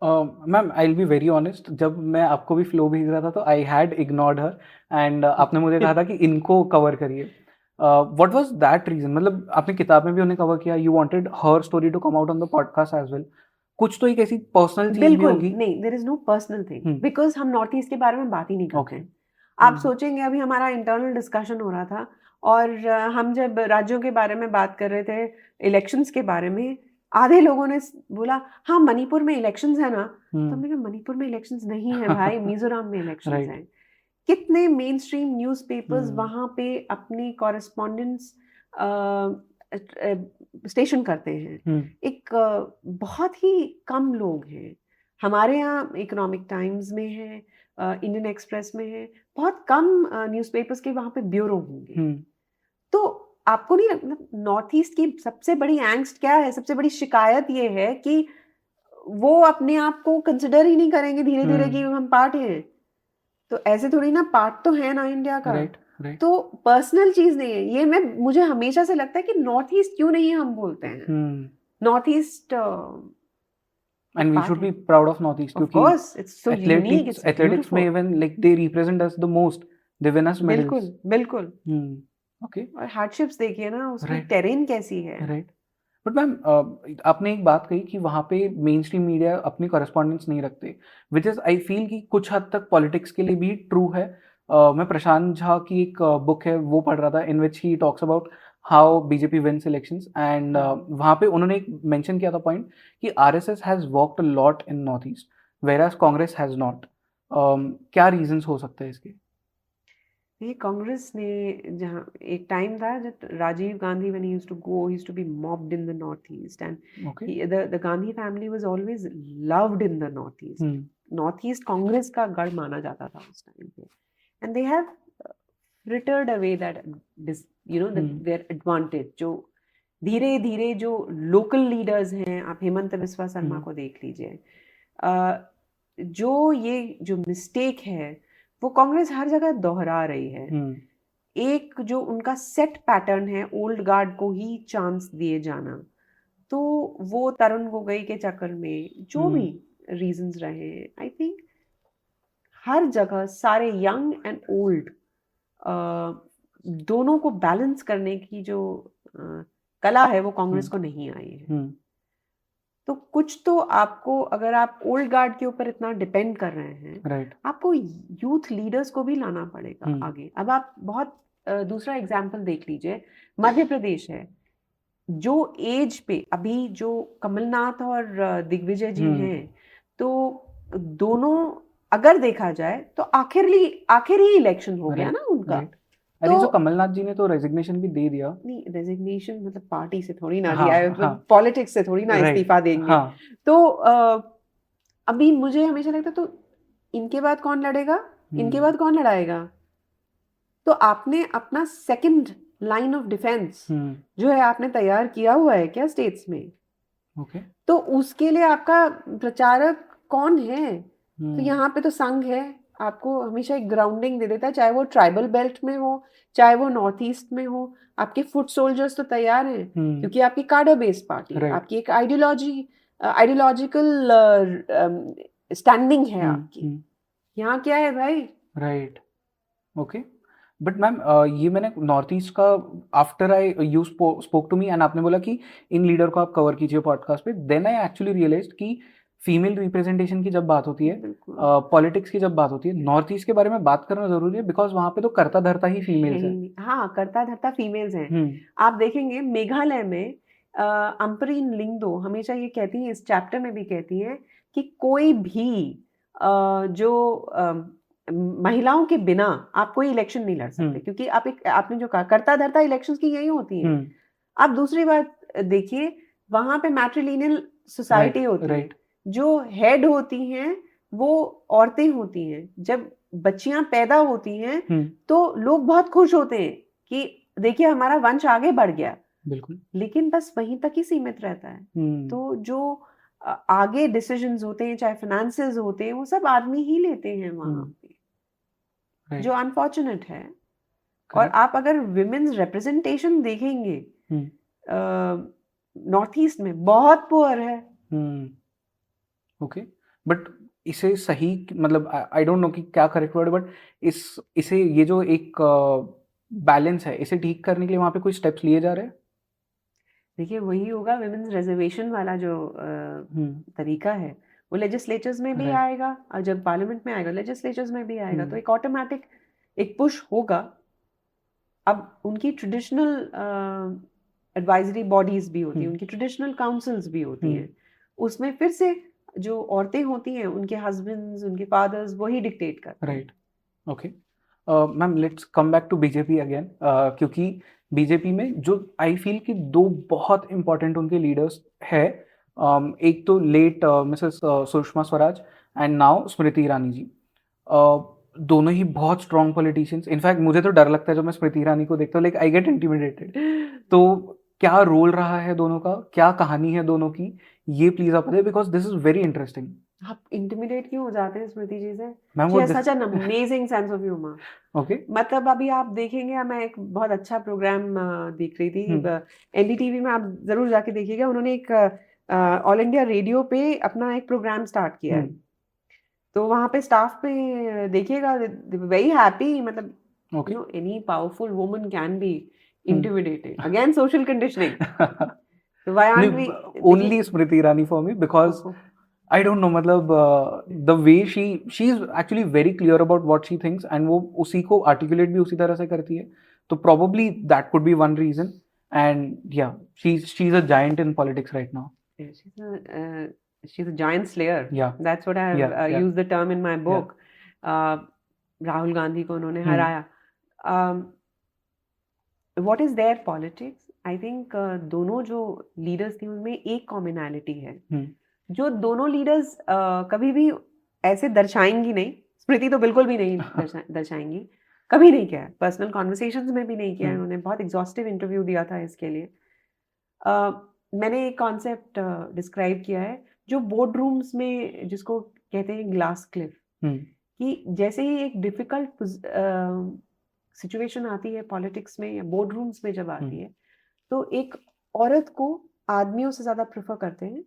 ma'am, I will be very honest, जब मैं आपको भी फ्लो भेज रहा था तो I had ignored her, and आपने मुझे कहा था कि इनको कवर करिए। What was that reason? मतलब आपने किताब में भी उन्हें कवर किया, you wanted her story to come out on the podcast as well, कुछ तो एक ऐसी पर्सनल चीज भी होगी? नहीं, there is no personal thing, because हम नॉर्थ ईस्ट के बारे में बात ही नहीं करते हैं। आप सोचेंगे, अभी हमारा इंटरनल डिस्कशन हो रहा था, और हम जब राज्यों के बारे में बात कर रहे थे, इलेक्शंस के बारे में, आधे लोगों ने बोला हाँ मणिपुर में इलेक्शंस है ना, तो हमने कहा मणिपुर में इलेक्शंस नहीं है भाई, मिजोरम में इलेक्शंस हैं। कितने मेन स्ट्रीम न्यूज़पेपर्स वहां पे अपनी कॉरेस्पॉन्डेंस स्टेशन करते हैं, एक बहुत ही कम लोग हैं। हमारे यहाँ इकोनॉमिक टाइम्स में है, इंडियन एक्सप्रेस में है, बहुत कम न्यूज़पेपर्स के वहाँ पे ब्यूरो होंगे। तो आपको नहीं लगता नॉर्थ ईस्ट की सबसे बड़ी एंग्स्ट क्या है, सबसे बड़ी शिकायत ये है कि वो अपने आप को कंसिडर ही नहीं करेंगे धीरे धीरे कि हम पार्ट हैं। तो ऐसे थोड़ी ना, पार्ट तो है ना इंडिया का। राइट। तो पर्सनल चीज नहीं है ये। मुझे हमेशा से लगता है कि नॉर्थ ईस्ट क्यों नहीं हम बोलते हैं north east. And we should be proud of Northeast Of क्योंकि course, it's so unique, it's athletics में beautiful. even like they represent us the most. They win us medals. बिल्कुल बिल्कुल। Okay. और हार्डशिप्स देखिए ना, उसमें Right. टेरेन कैसी है। राइट। बट मैम आपने एक बात कही कि वहाँ पे मेन स्ट्रीम मीडिया अपनी कॉरेस्पॉन्डेंस नहीं रखते, विच इज़ आई फील कि कुछ हद तक पॉलिटिक्स के लिए भी ट्रू है। मैं प्रशांत झा की एक बुक है वो पढ़ रहा था in which he talks about how BJP wins elections and वहाँ पे उन्होंने एक मेंशन किया था पॉइंट कि RSS has worked a lot in north east whereas Congress has not. क्या रीजंस हो सकते हैं इसके? ये कांग्रेस ने, जहाँ एक टाइम था जब Rajiv Gandhi when he used to be mobbed in the northeast and Okay. the Gandhi family was always loved in the northeast. Northeast Congress का गढ़ माना जाता था उस टाइम पे, and they have frittered away that their advantage। जो धीरे धीरे जो लोकल लीडर्स हैं, आप हेमंत बिस्वा शर्मा को देख लीजिए, जो मिस्टेक है वो कांग्रेस हर जगह दोहरा रही है। एक जो उनका सेट पैटर्न है, ओल्ड गार्ड को ही चांस दिए जाना, तो वो तरुण गोगोई के चक्कर में जो भी रीजंस रहे, आई थिंक हर जगह सारे यंग एंड ओल्ड दोनों को बैलेंस करने की जो कला है वो कांग्रेस को नहीं आई है। तो कुछ तो आपको, अगर आप ओल्ड गार्ड के ऊपर इतना डिपेंड कर रहे हैं, आपको यूथ लीडर्स को भी लाना पड़ेगा आगे। अब आप बहुत दूसरा एग्जाम्पल देख लीजिए, मध्य प्रदेश है, जो एज पे अभी जो कमलनाथ और दिग्विजय जी हैं, तो दोनों अगर देखा जाए तो आखिर ही इलेक्शन हो गया ना उनका। तो कमलनाथ जी ने तो रेजिग्नेशन भी दे दिया। नहीं, रेजिग्नेशन मतलब पार्टी से थोड़ी ना दिया है, पॉलिटिक्स से थोड़ी ना इस्तीफा देंगे। तो अभी मुझे हमेशा लगता तो इनके बाद कौन लड़ेगा, इनके बाद कौन लड़ाएगा? तो आपने अपना सेकंड लाइन ऑफ डिफेंस जो है आपने तैयार किया हुआ है क्या स्टेट्स में? तो उसके लिए आपका प्रचारक कौन है? तो यहाँ पे तो संघ है, आपको हमेशा एक ग्राउंडिंग दे देता है, चाहे वो ट्राइबल बेल्ट में हो, चाहे वो नॉर्थ ईस्ट में हो। आपके फुट सोल्जर्स तो तैयार हैं क्योंकि आपकी कार्डर बेस्ड पार्टी, आपकी एक आइडियोलॉजिकल स्टैंडिंग है आपकी। यहाँ क्या है भाई? Right, okay. बट मैम ये मैंने नॉर्थ ईस्ट का, after I you spoke to me and आपने बोला कि इन लीडर को आप कवर कीजिए पॉडकास्ट पे, देन आई एक्चुअली रियलाइज्ड कि फीमेल रिप्रेजेंटेशन की जब बात होती है, पॉलिटिक्स की जब बात होती है, नॉर्थ ईस्ट के बारे में बात करना जरूरी है, बिकॉज वहां पे तो करता धरता ही फीमेल्स हैं। हाँ, करता धरता फीमेल्स हैं। आप देखेंगे मेघालय में अम्परीन लिंगदो हमेशा ये कहती है, इस चैप्टर में भी कहती है कि कोई भी जो महिलाओं के बिना आप कोई इलेक्शन नहीं लड़ सकते, क्योंकि आपने जो कहा करता धरता इलेक्शंस की यही होती हैं। आप दूसरी बात देखिए, वहां पे मैट्रिलिनियल सोसाइटी होती है, जो हेड होती हैं वो औरतें होती हैं। जब बच्चियां पैदा होती हैं तो लोग बहुत खुश होते हैं कि देखिए हमारा वंश आगे बढ़ गया, बिल्कुल, लेकिन बस वहीं तक ही सीमित रहता है। तो जो आगे डिसीजंस होते हैं, चाहे फाइनेंसेस होते हैं, वो सब आदमी ही लेते हैं वहां पे, जो अनफॉर्चुनेट है। और आप अगर विमेन्स रिप्रेजेंटेशन देखेंगे नॉर्थ ईस्ट में बहुत पुअर है। ओके, बट इसे सही, मतलब आई डोंट नो कि क्या करेक्ट वर्ड, बट इसे ये जो एक बैलेंस है, इसे ठीक करने के लिए वहां पे कोई स्टेप्स लिए जा रहे हैं? देखिए, वही होगा विमेन्स रिजर्वेशन वाला जो तरीका है, वो लेजिस्लेचर्स में भी आएगा, और जब पार्लियामेंट में आएगा लेजिस्लेचर्स में भी आएगा, तो एक ऑटोमेटिक एक पुश होगा। अब उनकी ट्रेडिशनल एडवाइजरी बॉडीज भी होती हैं, उनकी ट्रेडिशनल काउंसिल्स भी होती हैं, उसमें फिर से जो औरतें होती हैं, उनके हस्बैंड्स, उनके फादर्स, वही डिक्टेट करते हैं। Right, okay. Ma'am let's come back to BJP again, क्योंकि बीजेपी में जो आई फील कि दो बहुत इंपॉर्टेंट उनके लीडर्स है, एक तो late Mrs Sushma Swaraj and now Smriti Irani ji. दोनों ही बहुत स्ट्रॉन्ग पॉलिटिशियंस। इनफैक्ट मुझे तो डर लगता है जब मैं स्मृति ईरानी को देखता हूँ, लाइक आई गेट इंटिमिडेटेड। तो क्या रोल रहा है दोनों का, क्या कहानी है दोनों की, ये प्लीज आप बताइए, because this is very interesting. आप इंटिमिडेट क्यों हो जाते हैं स्मृति जी से? मैम शी वो has such an amazing sense of humour. Okay. मतलब अभी आप देखेंगे, मैं एक बहुत अच्छा प्रोग्राम देख रही थी एनडीटीवी में, आप जरूर जाके देखिएगा। उन्होंने एक ऑल इंडिया रेडियो पे अपना एक प्रोग्राम स्टार्ट किया है। तो वहाँ पे स्टाफ पे देखिएगा, वेरी हैप्पी। मतलब Okay. you know, any powerful woman can be intimidated. Again, social conditioning. So why aren't we? Only Smriti Irani for me, because I don't know, मतलब the way she is actually very clear about what she thinks, and वो उसी को articulate भी उसी तरह से करती है। तो probably that could be one reason, and yeah, she's a giant in politics right now. She's a giant slayer. Yeah. That's what I have used the term in my book. Rahul Gandhi को उन्होंने हराया। What is their politics? I think दोनों जो leaders थी उनमें एक commonality है, जो दोनों लीडर्स कभी भी ऐसे दर्शाएंगी नहीं। स्मृति तो बिल्कुल भी नहीं दर्शाएंगी, कभी नहीं किया है, पर्सनल कॉन्वर्सेशंस में भी नहीं किया है। उन्होंने बहुत एग्जॉस्टिव इंटरव्यू दिया था इसके लिए। मैंने एक कॉन्सेप्ट डिस्क्राइब किया है जो बोर्ड रूम्स में, जिसको कहते हैं ग्लास क्लिफ, कि जैसे ही एक डिफिकल्ट सिचुएशन आती है पॉलिटिक्स में या बोर्ड रूम्स में, जब आती है तो एक औरत को आदमियों से ज्यादा प्रेफर करते हैं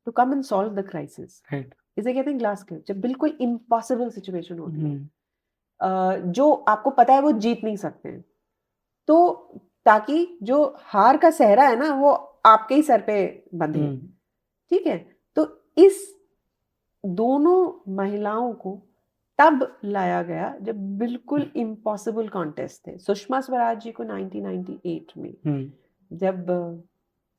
to come and solve the crisis. इसे कहते हैं ग्लास क्लिफ। जब बिल्कुल इम्पॉसिबल सिचुएशन होती है, जो आपको पता है वो जीत नहीं सकते हैं, तो ताकि जो हार का सहरा है ना वो आपके ही सर पे बंधे। ठीक है, तो इस दोनों महिलाओं को तब लाया गया जब बिल्कुल इम्पॉसिबल कॉन्टेस्ट थे। सुषमा स्वराज जी को 1998 में, जब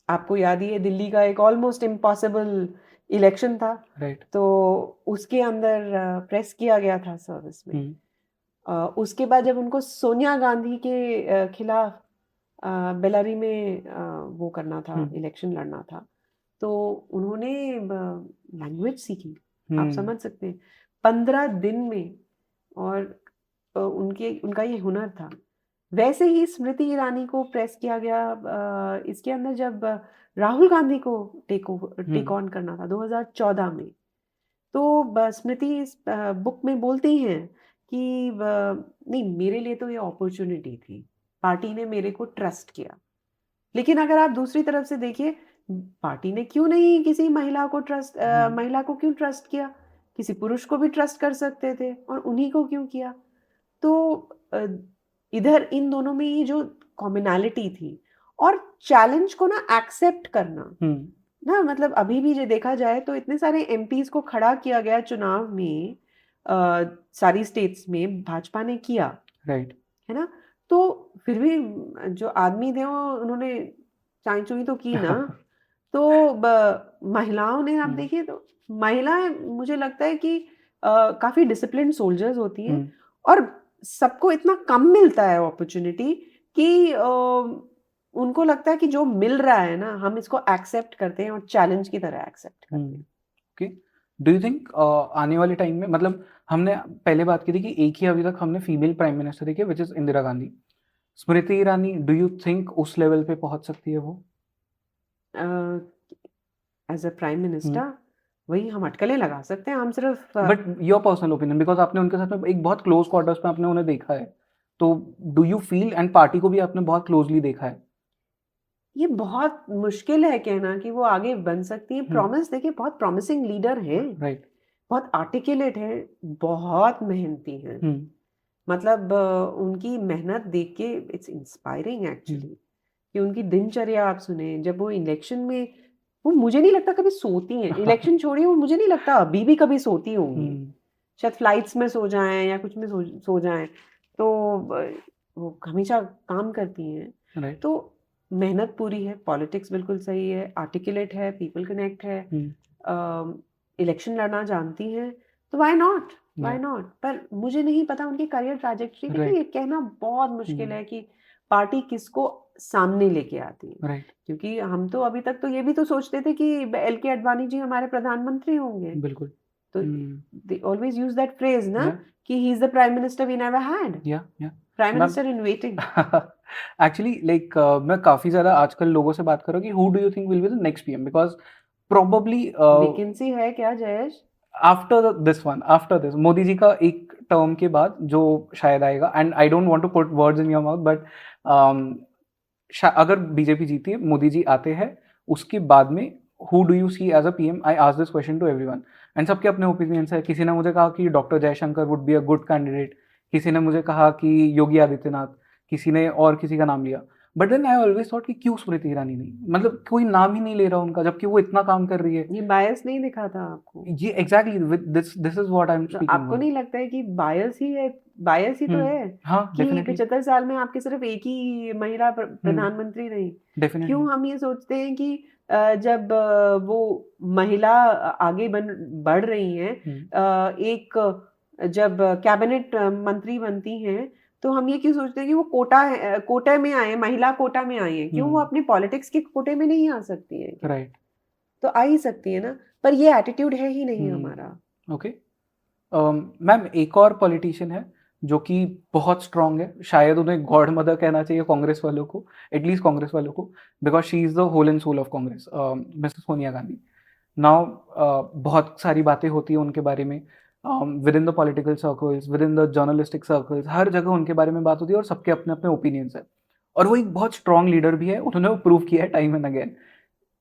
आपको याद ही है दिल्ली का एक ऑलमोस्ट इम्पॉसिबल इलेक्शन था, तो उसके अंदर प्रेस किया गया था सर्विस में। उसके बाद जब उनको सोनिया गांधी के खिलाफ बेलारी में वो करना था, इलेक्शन लड़ना था, तो उन्होंने लैंग्वेज सीखी। आप समझ सकते हैं 15 दिन में, और उनका ये हुनर था। वैसे ही स्मृति ईरानी को प्रेस किया गया इसके अंदर, जब राहुल गांधी को टेक ऑन करना था 2014 में। तो स्मृति इस बुक में बोलती हैं कि नहीं, मेरे लिए तो ये अपॉर्चुनिटी थी, पार्टी ने मेरे को ट्रस्ट किया। लेकिन अगर आप दूसरी तरफ से देखिए, पार्टी ने क्यों नहीं किसी महिला को क्यों ट्रस्ट किया? किसी पुरुष को भी ट्रस्ट कर सकते थे, और उन्हीं को क्यों किया? तो इधर इन दोनों में ये जो कॉमनैलिटी थी, और चैलेंज को ना एक्सेप्ट करना ना, मतलब अभी भी जो देखा जाए तो इतने सारे एमपीज को खड़ा किया गया चुनाव में, सारी स्टेट्स में भाजपा ने किया, राइट, है ना। तो फिर भी जो आदमी थे वो उन्होंने चाई चुई तो की ना। तो महिलाओं ने, आप देखिए तो महिलाएं, मुझे लगता है कि काफी डिसिप्लिन सोल्जर्स होती हैं, और सबको इतना कम मिलता है अपॉर्चुनिटी कि उनको लगता है कि जो मिल रहा है ना, हम इसको एक्सेप्ट करते हैं और चैलेंज की तरह एक्सेप्ट करते हैं। ओके, डू यू थिंक आने वाले टाइम में, मतलब हमने पहले बात की थी कि एक ही अभी तक हमने फीमेल प्राइम मिनिस्टर देखी, which is Indira Gandhi. Smriti Irani, do you think उस लेवल पे पहुंच सकती है वो एज अ प्राइम मिनिस्टर? वही हम अटकलें लगा सकते हैं, हम सिर्फ but your personal opinion, because आपने उनके साथ में एक बहुत क्लोज क्वार्टर्स पे आपने उन्हें देखा है, तो do you feel, and party को भी आपने बहुत क्लोजली देखा है, ये बहुत मुश्किल है कहना कि वो आगे बन सकती है। प्रॉमिस देखिए, बहुत प्रॉमिसिंग लीडर है, राइट, बहुत आर्टिकुलेट है, बहुत मेहनती है। मतलब उनकी मेहनत देख के इट्स इंस्पायरिंग एक्चुअली, कि उनकी दिनचर्या आप सुने, जब वो इलेक्शन में, वो मुझे नहीं लगता कभी सोती हैं। इलेक्शन छोड़िए, वो मुझे नहीं लगता अभी भी कभी सोती होंगी। शायद फ्लाइट्स में सो जाएं या कुछ में सो जाएं, तो वो हमेशा काम करती हैं। तो मेहनत पूरी है, पॉलिटिक्स बिल्कुल सही है, आर्टिकुलेट है, पीपल कनेक्ट है, इलेक्शन लड़ना जानती हैं, तो व्हाई नॉट। पर मुझे नहीं पता उनकी करियर ट्रैजेक्टरी, क्योंकि ये कहना बहुत मुश्किल है कि पार्टी किसको सामने लेके आती है। क्योंकि हम तो अभी तक तो ये भी तो सोचते थे कि LK आडवाणी जी हमारे प्रधानमंत्री होंगे। बिल्कुल। तो Hmm. they always use that phrase ना Yeah. कि he is the prime minister we never had. Yeah. Prime Ma'am- minister in waiting. Actually, like मैं काफी ज्यादा आजकल लोगों से बात कर रहा हूँ कि who do you think will be the next PM? Because probably Vacancy है क्या जयेश? आफ्टर दिस मोदी जी का एक टर्म के बाद जो शायद आएगा, and I don't want to put words in your mouth, but अगर बीजेपी जीती है, मोदी जी आते हैं, उसके बाद में who do you see as a PM? I ask this question to everyone, and सबके अपने ओपिनियंस है. किसी ने मुझे कहा कि doctor Jaishankar would be a good candidate, किसी ने मुझे कहा कि योगी आदित्यनाथ, किसी ने और किसी का नाम लिया. But then I always thought कि क्यों स्मृति ईरानी नहीं, मतलब कोई नाम ही नहीं ले रहा उनका, जबकि वो इतना काम कर रही है. ये बायस नहीं दिखा था आपको? ये exactly this is what I am तो स्पीकिंग. आपको नहीं लगता है कि बायस ही है? बायस ही तो है हाँ, कि डेफिनेटली 75 साल में आपके सिर्फ एक ही महिला प्रधानमंत्री रही. डेफिनेटली. क्यों हम ये सोचते हैं कि जब वो महिला आगे बढ़ रही हैं, एक जब कैबिनेट मंत्री बनती हैं, तो हम ये क्यों सोचते हैं कि वो कोटा में आए, महिला कोटा में आई है? क्यों वो अपने पॉलिटिक्स के कोटे में नहीं आ सकती है? राइट. तो आ ही सकती है ना, पर ये एटीट्यूड है ही नहीं हमारा. ओके मैम, एक और पॉलिटिशियन है जो कि बहुत स्ट्रांग है, शायद उन्हें गॉड मदर कहना चाहिए कांग्रेस वालों को, एटलीस्ट कांग्रेस वालों को, because she is the whole and soul of Congress, Mrs Sonia Gandhi. Now बहुत सारी बातें होती है उनके बारे में within the political circles, within the journalistic circles, हर जगह उनके बारे में बात होती है और सबके अपने अपने ओपिनियंस है. और वो एक बहुत स्ट्रांग लीडर भी है, उन्होंने वो प्रूव किया है time and again.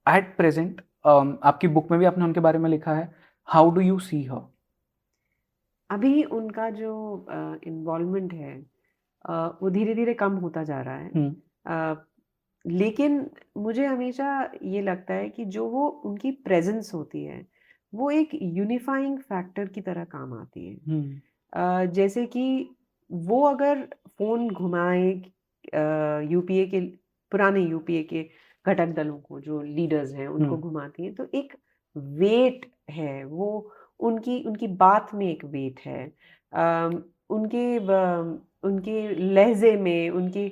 At present आपकी बुक में भी आपने उनके बारे में लिखा है. हाउ डू यू सी हर? अभी उनका जो इन्वॉल्वमेंट है वो धीरे धीरे कम होता जा रहा है. लेकिन मुझे हमेशा ये लगता है कि जो वो उनकी प्रेजेंस होती है वो एक यूनिफाइंग फैक्टर की तरह काम आती है. जैसे कि वो अगर फोन घुमाए यूपीए के, पुराने यूपीए के घटक दलों को, जो लीडर्स हैं उनको घुमाती हैं, तो एक वेट है, वो उनकी बात में एक वेट है, उनके लहजे में, उनके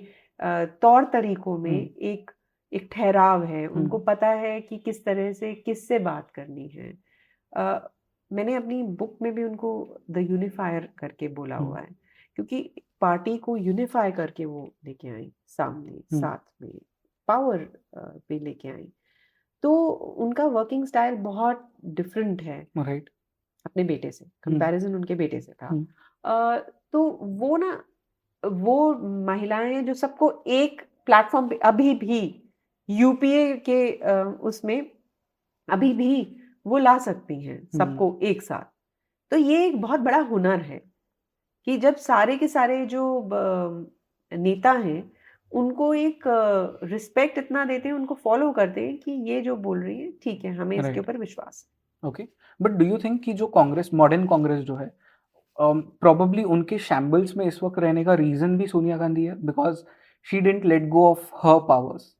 तौर तरीकों में एक ठहराव है. उनको पता है कि किस तरह से किससे बात करनी है. मैंने अपनी बुक में भी उनको द यूनिफायर करके बोला हुआ है, क्योंकि पार्टी को यूनिफाई करके वो लेके आई सामने, साथ में पावर पे लेके आई. तो उनका वर्किंग स्टाइल बहुत डिफरेंट है राइट. अपने बेटे से. कंपैरिजन उनके बेटे से था. तो वो महिलाएं जो सबको एक प्लेटफॉर्म पे अभी भी यूपीए के उसमें अभी भी वो ला सकती हैं सबको एक साथ. तो ये एक बहुत बड़ा हुनर है कि जब सारे के सारे जो नेता हैं उनको एक रिस्पेक्ट इतना देते हैं, उनको फॉलो करते हैं कि ये जो बोल रही है ठीक है, हमें इसके ऊपर विश्वास है. Okay, but do you think कि जो कांग्रेस, मॉडर्न कांग्रेस जो है, प्रोबेबली उनके शैम्बल्स में इस वक्त रहने का रीजन भी सोनिया गांधी है, because she didn't let go of her powers?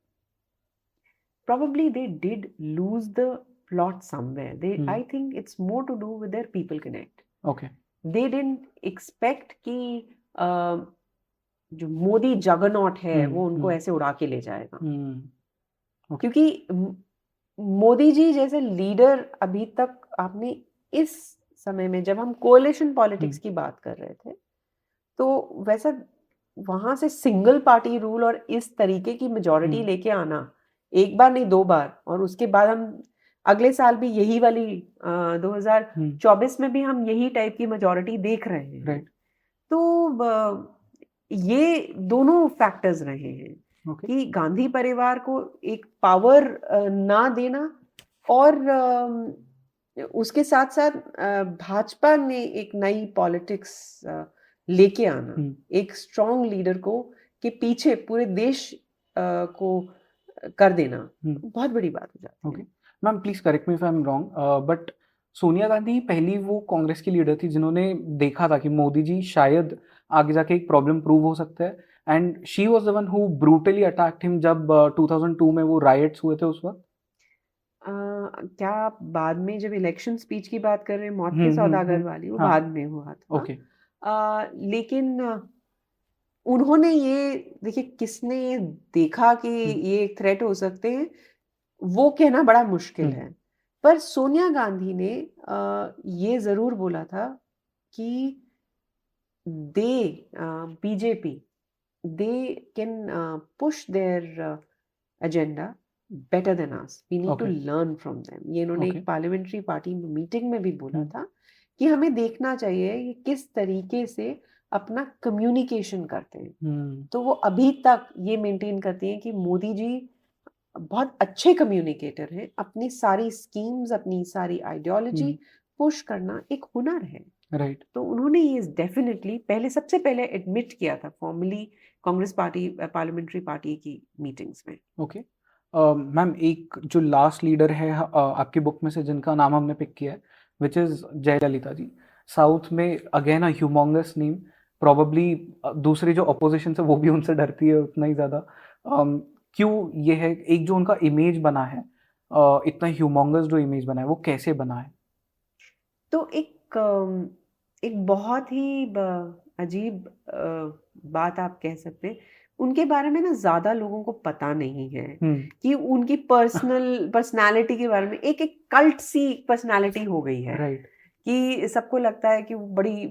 Probably they did lose the plot somewhere. I think it's more to do with their people connect. Okay. They didn't expect कि जो Modi juggernaut है वो उनको ऐसे उड़ा के ले जाएगा. क्योंकि मोदी जी जैसे लीडर अभी तक आपने इस समय में, जब हम कोalition पॉलिटिक्स की बात कर रहे थे, तो वैसा वहां से सिंगल पार्टी रूल और इस तरीके की मेजॉरिटी लेके आना, एक बार नहीं 2 बार, और उसके बाद हम अगले साल भी यही वाली 2024 में भी हम यही टाइप की मेजॉरिटी देख रहे हैं. Right. तो ये दोनों फैक्टर्स रहे हैं. Okay. कि गांधी परिवार को एक पावर ना देना, और उसके साथ साथ भाजपा ने एक नई पॉलिटिक्स लेके आना, एक स्ट्रॉन्ग लीडर को के पीछे पूरे देश को कर देना, बहुत बड़ी बात हो जाती है. Ma'am please correct me if I am wrong, but Sonia Gandhi पहली वो कांग्रेस की लीडर थी जिन्होंने देखा था कि मोदी जी शायद आगे जाके एक प्रॉब्लम प्रूव हो सकता है, and she was the one who brutally attacked him जब 2002 में वो राइट्स हुए थे उस वक्त. क्या आप बाद में जब इलेक्शन स्पीच की बात कर रहे हैं, मौत के सौदागर वाली, वो बाद में हुआ था. ओके. लेकिन उन्होंने ये, देखिए, किसने ये देखा कि ये एक थ्रेट हो सकते हैं, वो कहना बड़ा मुश्किल है. पर सोनिया गांधी ने ये जरूर बोला था कि BJP they can push their agenda better than us, we need to Okay. Learn from them. ये इन्होंने Okay. एक पार्लियामेंट्री पार्टी मीटिंग में भी बोला हम्म। था कि हमें देखना चाहिए कि किस तरीके से अपना कम्युनिकेशन करते हैं। तो वो अभी तक ये मेंटेन करती हैं कि मोदी जी बहुत अच्छे कम्युनिकेटर हैं, अपनी सारी स्कीम्स, अपनी सारी आइडियोलॉजी पुश करना एक हुनर है। राइट। तो उन्होंने ये डेफिनेटली सबसे पहले एडमिट किया था formally Congress party parliamentary party की मीटिंग्स में। ओके मैम, एक जो लास्ट लीडर है आपकी बुक में से जिनका नाम हमने पिक किया है, which is Jayalalithaa ji. South में again a humongous name, probably दूसरी जो अपोजिशन है वो भी उनसे डरती है उतना ही ज़्यादा। क्यों ये है, एक जो उनका इमेज बना है, इतना ह्यूमोंगस जो इमेज बना है वो कैसे बना है? तो एक बहुत ही अजीब बात आप कह सकते हैं, उनके बारे में ना ज्यादा लोगों को पता नहीं है कि उनकी पर्सनालिटी के बारे में एक एक कल्ट सी पर्सनालिटी हो गई है। राइट। कि सबको लगता है कि वो बड़ी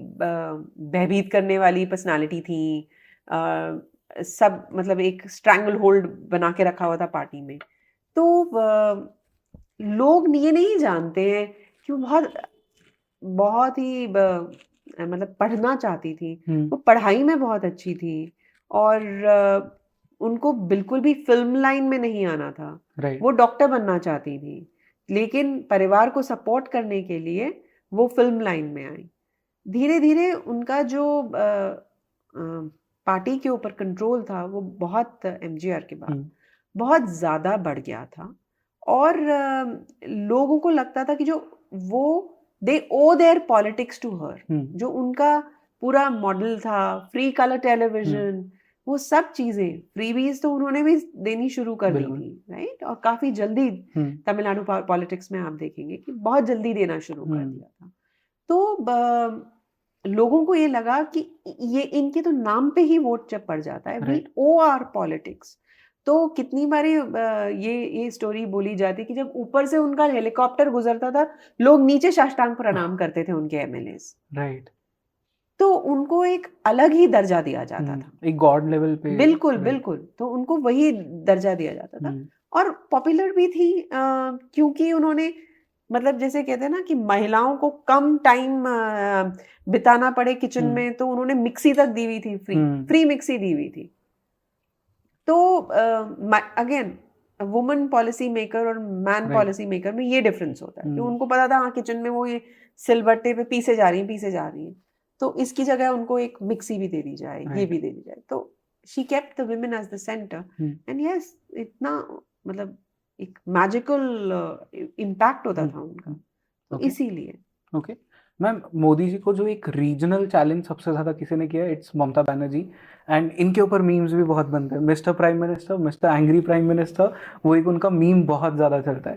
भयभीत करने वाली पर्सनालिटी थी। सब मतलब एक स्ट्रैंगल होल्ड बना के रखा हुआ था पार्टी में। तो लोग ये नहीं जानते हैं कि वो बहुत बहुत ही मतलब पढ़ना चाहती थी, वो पढ़ाई में बहुत अच्छी थी और उनको बिल्कुल भी फिल्म लाइन में नहीं आना था। राइट। वो डॉक्टर बनना चाहती थी, लेकिन परिवार को सपोर्ट करने के लिए वो फिल्म लाइन में आई। धीरे धीरे उनका जो पार्टी के ऊपर कंट्रोल था वो बहुत एमजीआर के बाद बहुत ज्यादा बढ़ गया था और लोगों को लगता था कि जो वो दे oh there politics to her. जो उनका पूरा मॉडल था, फ्री कलर टेलीविजन, वो सब चीजें फ्रीबीज तो उन्होंने भी देनी शुरू कर दी थी, राइट। और काफी जल्दी तमिलनाडु पॉलिटिक्स में आप देखेंगे कि बहुत जल्दी देना शुरू कर दिया था। तो लोगों को ये लगा कि ये इनके तो नाम पे ही वोट जब पड़ जाता है, वी ओ आर पॉलिटिक्स। तो कितनी बारी ये स्टोरी बोली जाती कि जब ऊपर से उनका हेलीकॉप्टर गुजरता था, लोग नीचे साष्टांग प्रणाम करते थे उनके एमएलएस। राइट। तो उनको एक अलग ही दर्जा दिया जाता था, एक गॉड लेवल पे। बिल्कुल बिल्कुल। तो उनको वही दर्जा दिया जाता था और पॉपुलर भी थी क्योंकि उन्होंने मतलब जैसे कहते हैं ना कि महिलाओं को कम टाइम बिताना पड़े किचन में, तो उन्होंने मिक्सी तक दी हुई थी, फ्री मिक्सी दी हुई थी। तो अगेन वुमन पॉलिसी मेकर और मैन पॉलिसी मेकर में ये डिफरेंस होता है कि उनको पता था हाँ किचन में वो ये सिलबट्टे पे पीसे जा रही हैं, तो इसकी जगह उनको एक मिक्सी भी दे दी जाए, ये भी दे दी जाए। तो she kept the women as the centre and yes, इतना मतलब एक मैजिकल इम्पैक्ट होता था उनका। तो इसीलिए ओके मैम, मोदी जी को जो एक रीजनल चैलेंज सबसे ज्यादा किसी ने किया, इट्स ममता बनर्जी। एंड इनके ऊपर मीम्स भी बहुत बनते हैं, mister prime minister, mister angry prime minister, वो एक उनका मीम बहुत ज्यादा चलता है।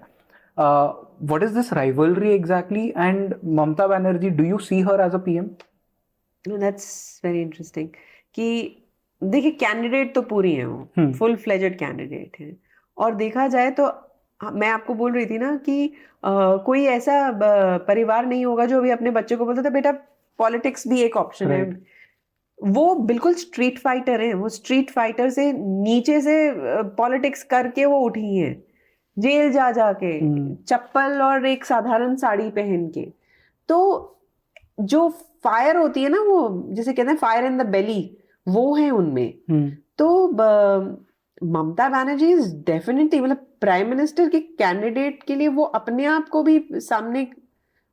What is this rivalry exactly, and Mamata Banerjee, do you see her as a PM? That's very interesting कि देखिए कैंडिडेट तो पूरी हैं, वो फुल फ्लेजेड कैंडिडेट हैं। और देखा जाए तो मैं आपको बोल रही थी ना कि कोई ऐसा परिवार नहीं होगा जो अभी अपने बच्चे को बोलता था बेटा पॉलिटिक्स भी एक ऑप्शन है। वो बिल्कुल स्ट्रीट फाइटर हैं, वो स्ट्रीट फाइटर से नीचे से पॉलिटिक्स करके वो उठी हैं, जेल जा जाके चप्पल और एक साधारण साड़ी पहन के। तो जो फायर होती है ना, वो जिसे कहते हैं फायर इन द बेली, वो है उनमें। तो ममता बनर्जी इज डेफिनेटली मतलब प्राइम मिनिस्टर के कैंडिडेट के लिए वो अपने आप को भी सामने,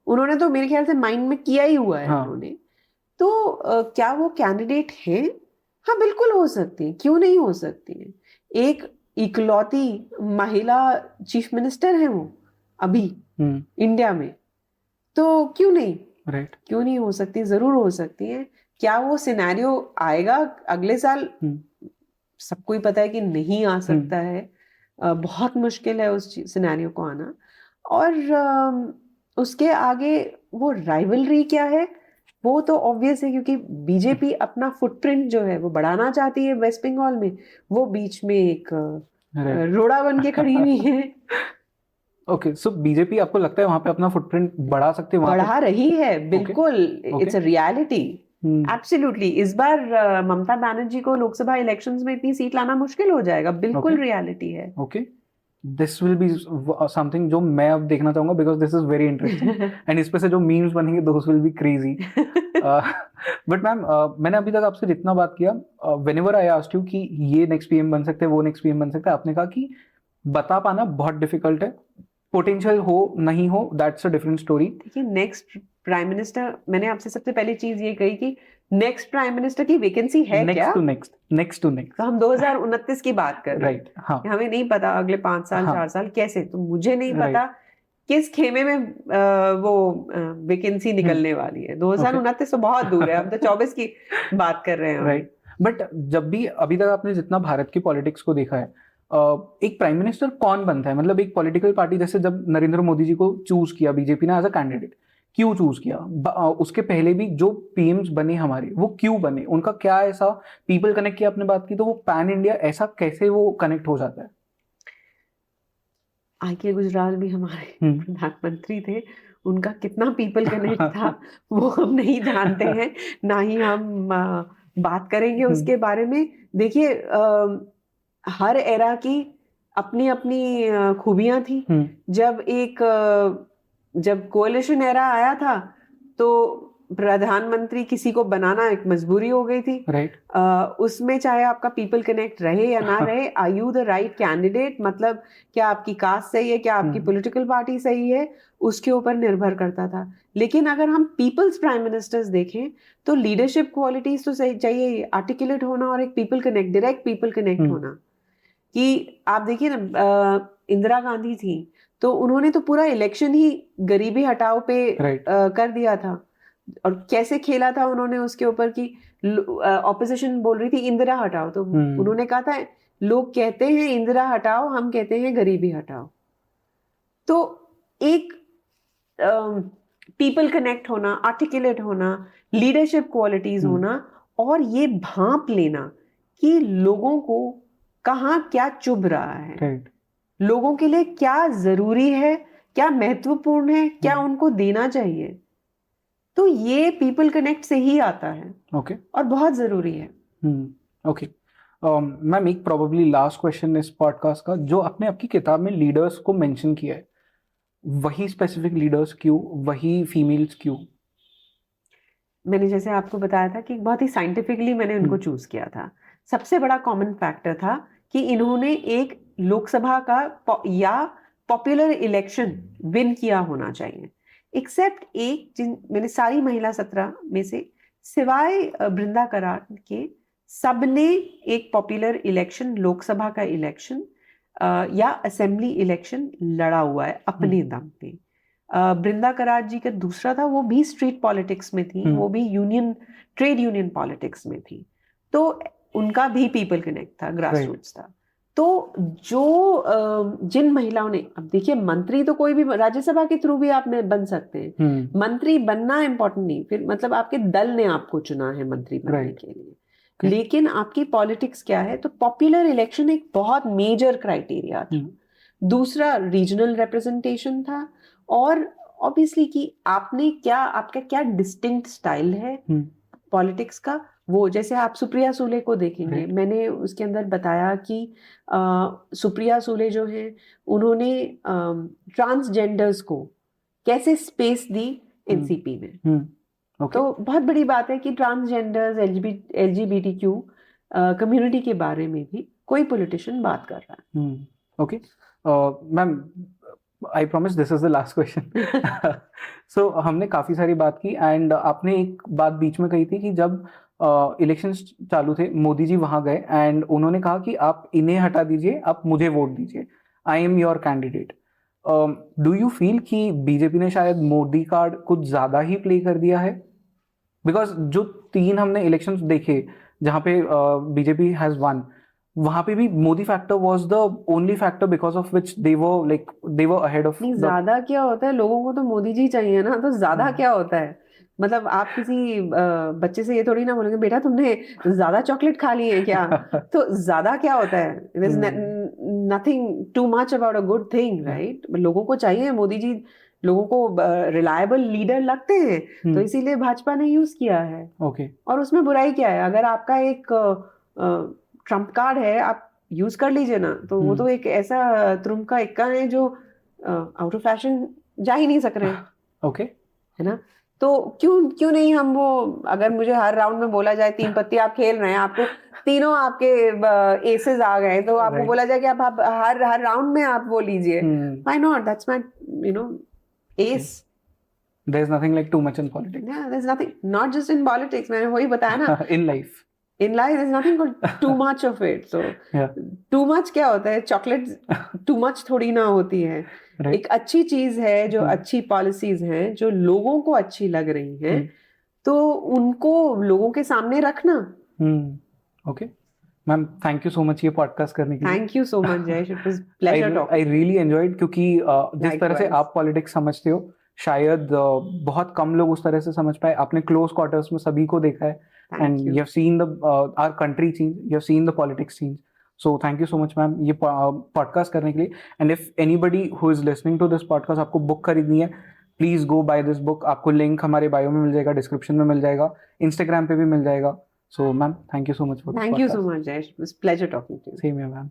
उन्होंने तो मेरे ख्याल से माइंड में किया ही हुआ है उन्होंने। तो क्या वो कैंडिडेट है? हाँ बिल्कुल हो सकती है, क्यों नहीं हो सकती है। एक इकलौती महिला चीफ मिनिस्टर है वो अभी इंडिया में, तो क्यों नहीं, क्यों नहीं हो सकती, जरूर हो सकती है। क्या वो सिनेरियो आएगा अगले साल? सबको ही पता है कि नहीं आ सकता है, बहुत मुश्किल है उस सिनेरियो को आना। और उसके आगे वो राइवलरी क्या है, वो तो ऑब्वियस है क्योंकि बीजेपी अपना फुटप्रिंट जो है वो बढ़ाना चाहती है वेस्ट बंगाल में। वो बीच में एक रोड़ा बन के खड़ी हुई है। ओके, सो बीजेपी आपको लगता है वहां पे अपना फुटप्रिंट बढ़ा सकते हैं? बढ़ा रही है, बिल्कुल, इट्स अ रियलिटी, एब्सोल्युटली। इस बार ममता बनर्जी को लोकसभा इलेक्शंस में इतनी सीट लाना मुश्किल हो जाएगा, बिल्कुल रियलिटी है। Okay, this will be something जो मैं अब देखना चाहूंगा, because this is very interesting and इस पे से जो मीम्स बनेंगे those will be crazy. But ma'am, मैंने अभी तक आपसे जितना बात किया, व्हेनेवर आई आस्क्ड यू कि ये नेक्स्ट पीएम बन सकते हैं, वो नेक्स्ट पीएम बन सकते हैं, आपने कहा कि बता पाना बहुत डिफिकल्ट है, पोटेंशियल हो नहीं हो दैट्स अ डिफरेंट स्टोरी। देखिए, नेक्स्ट प्राइम मिनिस्टर, मैंने आपसे सबसे पहली चीज ये कही कि नेक्स्ट प्राइम मिनिस्टर की वैकेंसी है क्या? नेक्स्ट टू नेक्स्ट, तो हम 2029 की बात कर रहे हैं, राइट? हाँ, हमें नहीं पता अगले 5 साल, 4 साल कैसे, तो मुझे नहीं पता किस खेमे में वो वैकेंसी निकलने वाली है। 2029 तो बहुत दूर है, हम तो 24 की बात कर रहे हैं, राइट? बट जब भी अभी तक आपने जितना भारत की पॉलिटिक्स को देखा है, एक प्राइम मिनिस्टर कौन बनता है? मतलब एक पॉलिटिकल पार्टी, जैसे जब नरेंद्र मोदी जी को चूज किया बीजेपी ने एज अ कैंडिडेट, क्यों चूज किया? उसके पहले भी जो पीएम्स बने हमारे, वो क्यों बने? उनका क्या ऐसा पीपल कनेक्ट किया? आपने बात की तो वो पैन इंडिया ऐसा कैसे वो कनेक्ट हो जाता है? आके गुजराल भी हमारे प्रधानमंत्री थे, उनका कितना पीपल कनेक्ट था वो हम नहीं जानते हैं, ना ही हम बात करेंगे उसके बारे में। देखिए, हर एरा की अपनी अपनी खूबियां थी। जब कोalition एरा आया था तो प्रधानमंत्री किसी को बनाना एक मजबूरी हो गई थी, राइट? उसमें चाहे आपका पीपल कनेक्ट रहे या ना रहे, are you the right candidate, मतलब क्या आपकी कास्ट सही है, क्या आपकी पॉलिटिकल पार्टी सही है, उसके ऊपर निर्भर करता था। लेकिन अगर हम पीपल्स प्राइम मिनिस्टर्स देखें तो लीडरशिप क्वालिटीज तो सही चाहिए, आर्टिकुलेट होना और एक people connect, direct people connect होना। कि आप देखिए ना, इंदिरा गांधी थी तो उन्होंने तो पूरा इलेक्शन ही गरीबी हटाओ पे कर दिया था, और कैसे खेला था उन्होंने उसके ऊपर कि ऑपोजिशन बोल रही थी इंदिरा हटाओ, तो उन्होंने कहा था लोग कहते हैं इंदिरा हटाओ, हम कहते हैं गरीबी हटाओ। तो एक पीपल कनेक्ट होना, आर्टिकुलेट होना, लीडरशिप क्वालिटीज होना, और ये भांप लेना कि लोगों को कहाँ क्या चुभ रहा है, लोगों के लिए क्या जरूरी है, क्या महत्वपूर्ण है, क्या उनको देना चाहिए, तो ये पीपल कनेक्ट से ही आता है। ओके, और बहुत जरूरी है। ओके मैम, एक प्रोबेबली लास्ट क्वेश्चन इस पॉडकास्ट का, जो आपने आपकी किताब में लीडर्स को मेंशन किया है, वही स्पेसिफिक लीडर्स क्यों, वही फीमेल्स क्यों? मैंने जैसे आपको बताया था कि बहुत ही साइंटिफिकली मैंने उनको चूज किया था। सबसे बड़ा कॉमन फैक्टर था कि इन्होंने एक लोकसभा का या पॉपुलर इलेक्शन विन किया होना चाहिए, एक्सेप्ट एक, जिन मैंने सारी महिला 17 में से सिवाय बृंदा करार के, सबने एक पॉपुलर इलेक्शन, लोकसभा का इलेक्शन या असेंबली इलेक्शन लड़ा हुआ है अपने दम पे। बृंदा करार जी का दूसरा था, वो भी स्ट्रीट पॉलिटिक्स में थी, वो भी ट्रेड यूनियन पॉलिटिक्स में थी, तो उनका भी पीपल कनेक्ट था, ग्रास रूट्स था। तो जिन महिलाओं ने, अब देखिए मंत्री तो कोई भी राज्यसभा के थ्रू भी आप बन सकते हैं, मंत्री बनना इंपॉर्टेंट नहीं, फिर मतलब आपके दल ने आपको चुना है मंत्री बनने के लिए, लेकिन आपकी पॉलिटिक्स क्या है, तो पॉपुलर इलेक्शन एक बहुत मेजर क्राइटेरिया था। दूसरा रीजनल रिप्रेजेंटेशन था, और ऑब्वियसली कि आपका क्या डिस्टिंक्ट स्टाइल है पॉलिटिक्स का, वो जैसे आप सुप्रिया सूले को देखेंगे, मैंने उसके अंदर बताया कि सुप्रिया सूले जो है, उन्होंने ट्रांसजेंडर्स को कैसे स्पेस दी एनसीपी में। तो बहुत बड़ी बात है कि ट्रांसजेंडर्स, एलजीबीटीक्यू कम्युनिटी के बारे में भी कोई पॉलिटिशियन बात कर रहा है। Okay ma'am, I promise this is the last question. So हमने काफी सारी बात की, एंड आपने एक बात बीच में कही थी कि जब इलेक्शंस चालू थे, मोदी जी वहां गए एंड उन्होंने कहा कि आप इन्हें हटा दीजिए, आप मुझे वोट दीजिए, I am your candidate. Do you feel कि बीजेपी ने शायद मोदी कार्ड कुछ ज्यादा ही प्ले कर दिया है? बिकॉज जो 3 हमने इलेक्शंस देखे जहां पे बीजेपी हैज वन, वहां पे भी Modi factor was the only factor because of which they were ahead of. ज्यादा क्या होता है, लोगों को तो मोदी जी चाहिए ना, तो ज्यादा क्या होता है, मतलब आप किसी बच्चे से ये थोड़ी ना बोलेंगे बेटा तुमने ज्यादा चॉकलेट खा ली है क्या? तो ज्यादा क्या होता है? Nothing too much about a good thing, right? लोगों को चाहिए, मोदी जी लोगों को रिलायबल लीडर लगते हैं, तो इसीलिए भाजपा ने यूज किया है। ओके। और उसमें बुराई क्या है? अगर आपका एक ट्रम्प कार्ड है, आप यूज कर लीजिए ना, तो वो तो एक ऐसा ट्रम्प का इक्का है जो आउट ऑफ फैशन जा ही नहीं सक रहे हैं, ओके। है ना? तो क्यों क्यों नहीं हम वो, अगर मुझे हर राउंड में बोला जाए 3 पत्ती आप खेल रहे हैं, आपको तीनों आपके एसेस आ गए, तो आपको बोला जाए कि आप हर राउंड में आप वो लीजिए, why not? That's my ace. There's nothing like too much in politics. Yeah, there's nothing, not just in politics, मैंने वही बताया ना। In life. In life there's nothing called too much of it. So too much क्या होता है? Chocolate too much थोड़ी ना होती है। एक अच्छी चीज है, जो अच्छी पॉलिसीज हैं, जो लोगों को अच्छी लग रही हैं, तो उनको लोगों के सामने रखना। Okay ma'am, thank you so much ये पॉडकास्ट करने के लिए। Thank you so much Jayesh, it was pleasure talking. I really enjoyed, क्योंकि जिस तरह से आप पॉलिटिक्स समझते हो शायद बहुत कम लोग उस तरह से समझ पाए। आपने क्लोज क्वार्टर्स में सभी को देखा है, and you have seen the our country change, you have seen the politics change. So thank you so much ma'am ये पॉडकास्ट करने के लिए। And if anybody who is listening to this podcast, आपको बुक खरीदनी है, please go buy this book. आपको link हमारे bio में मिल जाएगा, डिस्क्रिप्शन में मिल जाएगा, इंस्टाग्राम पे भी मिल जाएगा। So, ma'am, thank you so much for this podcast. Thank you so much, Jayesh. It was a pleasure talking to you. Same here, ma'am.